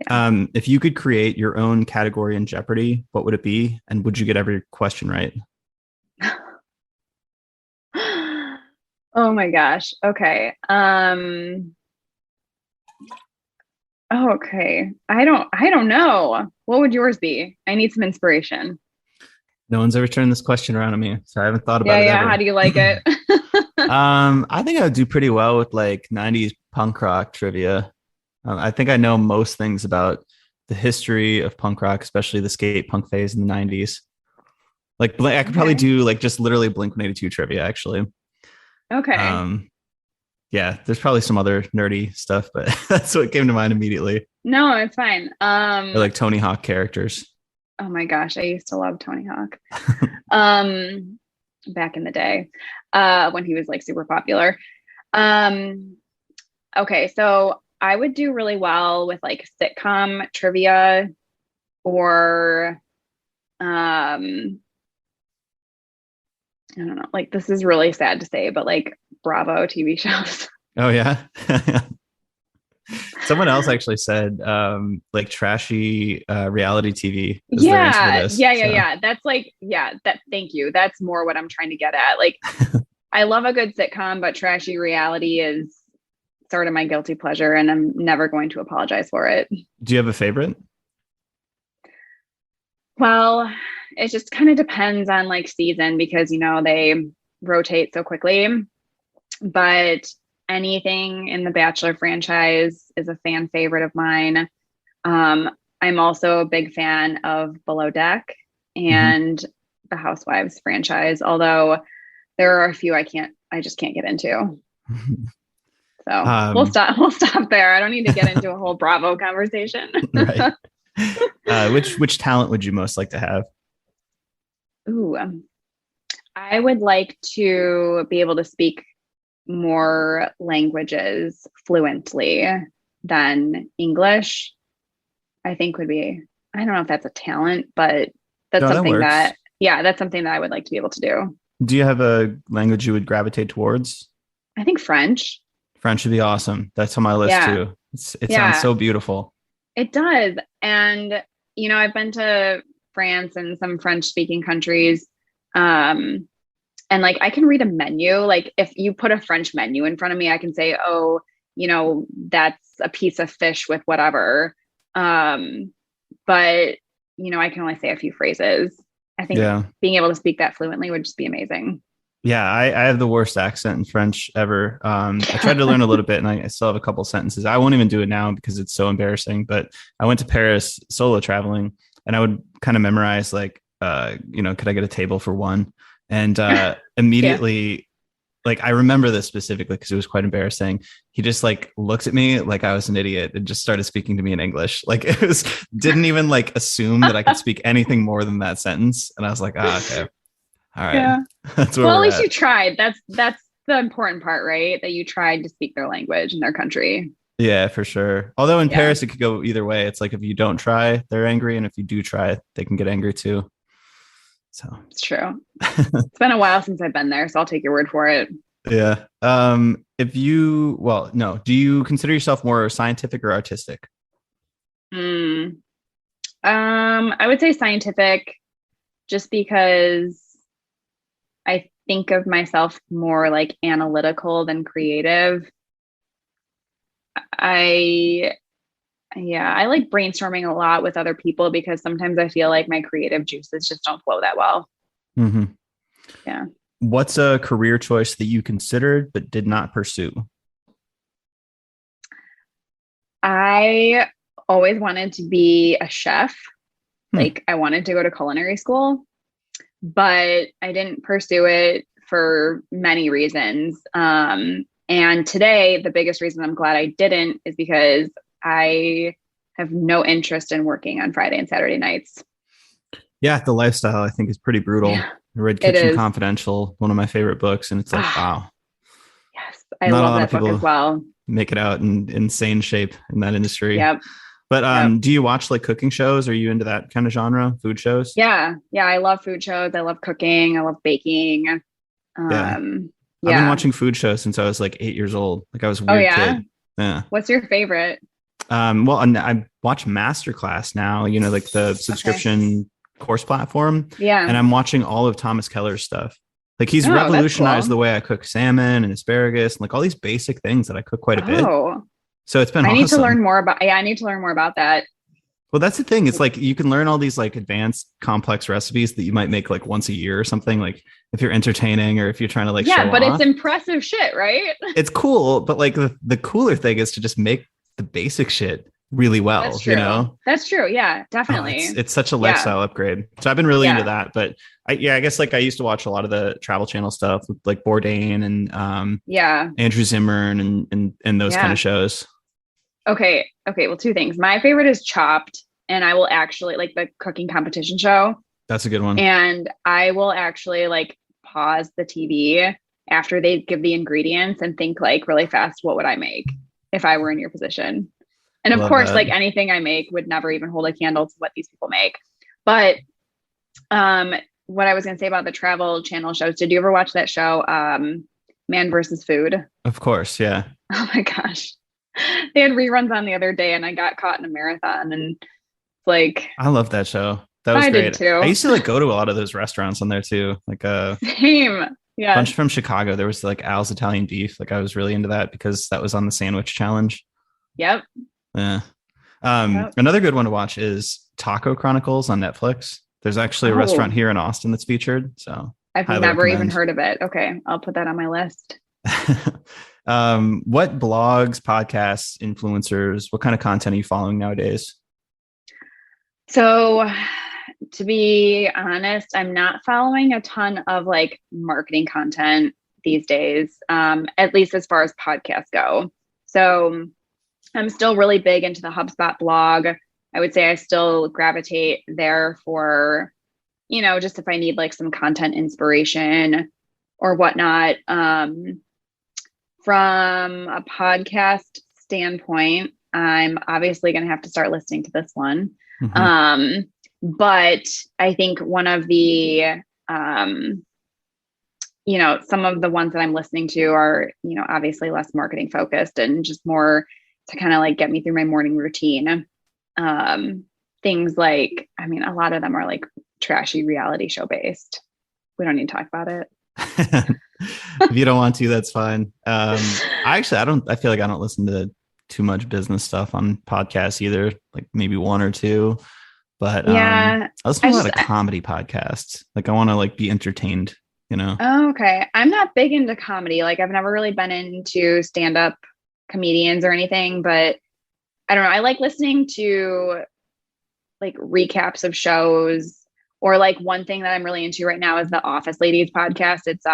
Yeah. If you could create your own category in Jeopardy, what would it be? And would you get every question right? Oh my gosh. Okay. Okay. I don't know. What would yours be? I need some inspiration. No one's ever turned this question around on me, so I haven't thought about it. Yeah. Ever. How do you like it? I think I would do pretty well with like 90s punk rock trivia. I think I know most things about the history of punk rock, especially the skate punk phase in the 90s. Like I could probably do like just literally Blink-182 trivia actually. Okay. Yeah, there's probably some other nerdy stuff, but that's what came to mind immediately. No, it's fine. Or like Tony Hawk characters. Oh my gosh, I used to love Tony Hawk. Back in the day, when he was like super popular. Okay, so I would do really well with like sitcom trivia or I don't know, like this is really sad to say, but like Bravo TV shows. Oh yeah. Someone else actually said like trashy reality TV is their answer for this. Yeah. That's like, thank you. That's more what I'm trying to get at. Like I love a good sitcom, but trashy reality is sort of my guilty pleasure and I'm never going to apologize for it. Do you have a favorite? Well, it just kind of depends on like season because, you know, they rotate so quickly, but anything in the Bachelor franchise is a fan favorite of mine. I'm also a big fan of Below Deck and the Housewives franchise, although there are a few I just can't get into. So we'll stop there. I don't need to get into a whole Bravo conversation. Right. Which talent would you most like to have? Ooh, I would like to be able to speak more languages fluently than English. I think would be, I don't know if that's a talent, but that's something that's something that I would like to be able to do. Do you have a language you would gravitate towards? I think French. French would be awesome. That's on my list too. It sounds so beautiful. It does. And, you know, I've been to France and some French speaking countries. And like, I can read a menu. Like if you put a French menu in front of me, I can say, oh, you know, that's a piece of fish with whatever. But, you know, I can only say a few phrases. I think being able to speak that fluently would just be amazing. Yeah, I have the worst accent in French ever. I tried to learn a little bit and I still have a couple sentences. I won't even do it now because it's so embarrassing. But I went to Paris solo traveling and I would kind of memorize like, you know, could I get a table for one? And immediately, like, I remember this specifically because it was quite embarrassing. He just like looked at me like I was an idiot and just started speaking to me in English. Like didn't even like assume that I could speak anything more than that sentence. And I was like, okay. All right. Yeah. That's where at least you tried. That's the important part, right? That you tried to speak their language in their country. Yeah, for sure. Although in Paris, it could go either way. It's like if you don't try, they're angry. And if you do try, they can get angry too. So it's true. It's been a while since I've been there, so I'll take your word for it. Yeah. Do you consider yourself more scientific or artistic? I would say scientific just because I think of myself more like analytical than creative. I like brainstorming a lot with other people because sometimes I feel like my creative juices just don't flow that well. Mm-hmm. Yeah. What's a career choice that you considered but did not pursue? I always wanted to be a chef. Like I wanted to go to culinary school, but I didn't pursue it for many reasons. And today, the biggest reason I'm glad I didn't is because I have no interest in working on Friday and Saturday nights. Yeah, the lifestyle I think is pretty brutal. Yeah, I read Kitchen Confidential, one of my favorite books, and it's like, wow. Yes, I love that book as well. Make it out in insane shape in that industry. Yep. But do you watch like cooking shows? Are you into that kind of genre, food shows? Yeah. I love food shows. I love cooking. I love baking. I've been watching food shows since I was like 8 years old. Like I was a weird kid. Yeah. What's your favorite? Well, I watch Masterclass now, you know, like the subscription course platform. Yeah. And I'm watching all of Thomas Keller's stuff. Like he's revolutionized the way I cook salmon and asparagus and like all these basic things that I cook quite a bit. So it's been awesome. I need to learn more about that. Well, that's the thing. It's like you can learn all these like advanced complex recipes that you might make like once a year or something, like if you're entertaining or if you're trying to like show but off. It's impressive shit, right? It's cool. But like the cooler thing is to just make the basic shit really well, That's true. That's true. Yeah, Oh, definitely. it's such a Yeah. lifestyle upgrade. So I've been really into Yeah. that. But I guess like I used to watch a lot of the Travel Channel stuff with like Bourdain and Yeah. Andrew Zimmern and those kind of Yeah. shows. Okay. Okay. Well, two things. My favorite is Chopped, and I will actually like the cooking competition show. That's a good one. And I will actually like pause the TV after they give the ingredients and think like really fast, what would I make if I were in your position? And I of love course, that. like anything I make would never even hold a candle to what these people make. But um what I was gonna say about the travel channel shows, did you ever watch that show, Man versus Food? Of course, yeah. Oh my gosh. They had reruns on the other day and I got caught in a marathon and like I love that show. That was I did great. I too. used to like go to a lot of those restaurants on there too. Like a Same. Yes. bunch from Chicago. There was like Al's Italian Beef. Like I was really into that because that was on the sandwich challenge. Yep. Yeah. Yep. Another good one to watch is Taco Chronicles on Netflix. There's actually a restaurant Oh, here in Austin that's featured. So I've highly never even recommend. heard of it. Okay, I'll put that on my list. What blogs, podcasts, influencers, what kind of content are you following nowadays? So, to be honest, I'm not following a ton of like marketing content these days, at least as far as podcasts go. So, I'm still really big into the HubSpot blog. I would say I still gravitate there for, just if I need like some content inspiration or whatnot. From a podcast standpoint, I'm obviously going to have to start listening to this one. Mm-hmm. Um, but I think one of the, um, some of the ones that I'm listening to are, obviously less marketing focused and just more to kind of like get me through my morning routine. Things like, I mean, a lot of them are like trashy reality show based. We don't need to talk about it. If you don't want to, that's fine. I feel like I don't listen to too much business stuff on podcasts either, like maybe one or two, but Yeah, I listen to a lot of comedy podcasts. Like I want to like be entertained, you know? Oh, okay. I'm not big into comedy. Like I've never really been into stand-up comedians or anything, but I don't know. I like listening to like recaps of shows, or like one thing that I'm really into right now is the Office Ladies podcast. It's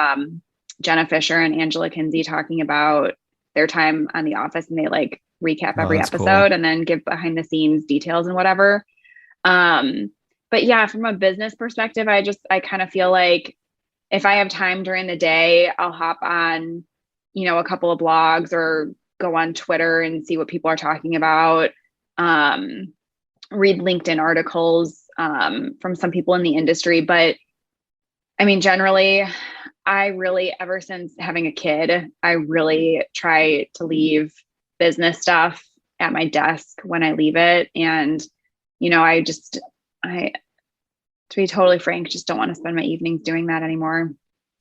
Jenna Fisher and Angela Kinsey talking about their time on The Office, and they like recap Oh, every that's episode cool. and then give behind the scenes details and whatever. But yeah, from a business perspective, I kind of feel like if I have time during the day, I'll hop on, a couple of blogs or go on Twitter and see what people are talking about. Read LinkedIn articles from some people in the industry. But I mean, generally, I really, ever since having a kid, I really try to leave business stuff at my desk when I leave it. And, I, to be totally frank, just don't want to spend my evenings doing that anymore.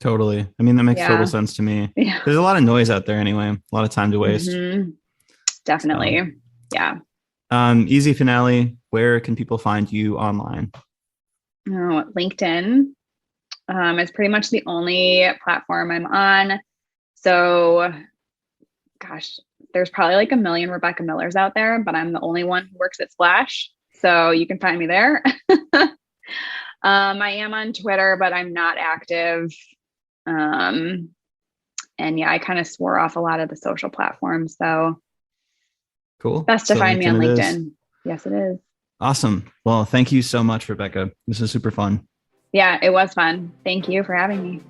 Totally. I mean, that makes total Yeah. sense to me. Yeah. There's a lot of noise out there anyway, a lot of time to waste. Definitely. So, Yeah. easy finale. Where can people find you online? Oh, LinkedIn is pretty much the only platform I'm on. So, gosh, there's probably like a million Rebecca Millers out there, but I'm the only one who works at Splash. So you can find me there. I am on Twitter, but I'm not active. And yeah, I kind of swore off a lot of the social platforms. So Cool. best to So find me on LinkedIn it is. LinkedIn. Yes, it is. Awesome. Well, thank you so much, Rebecca. This is super fun. Yeah, it was fun. Thank you for having me.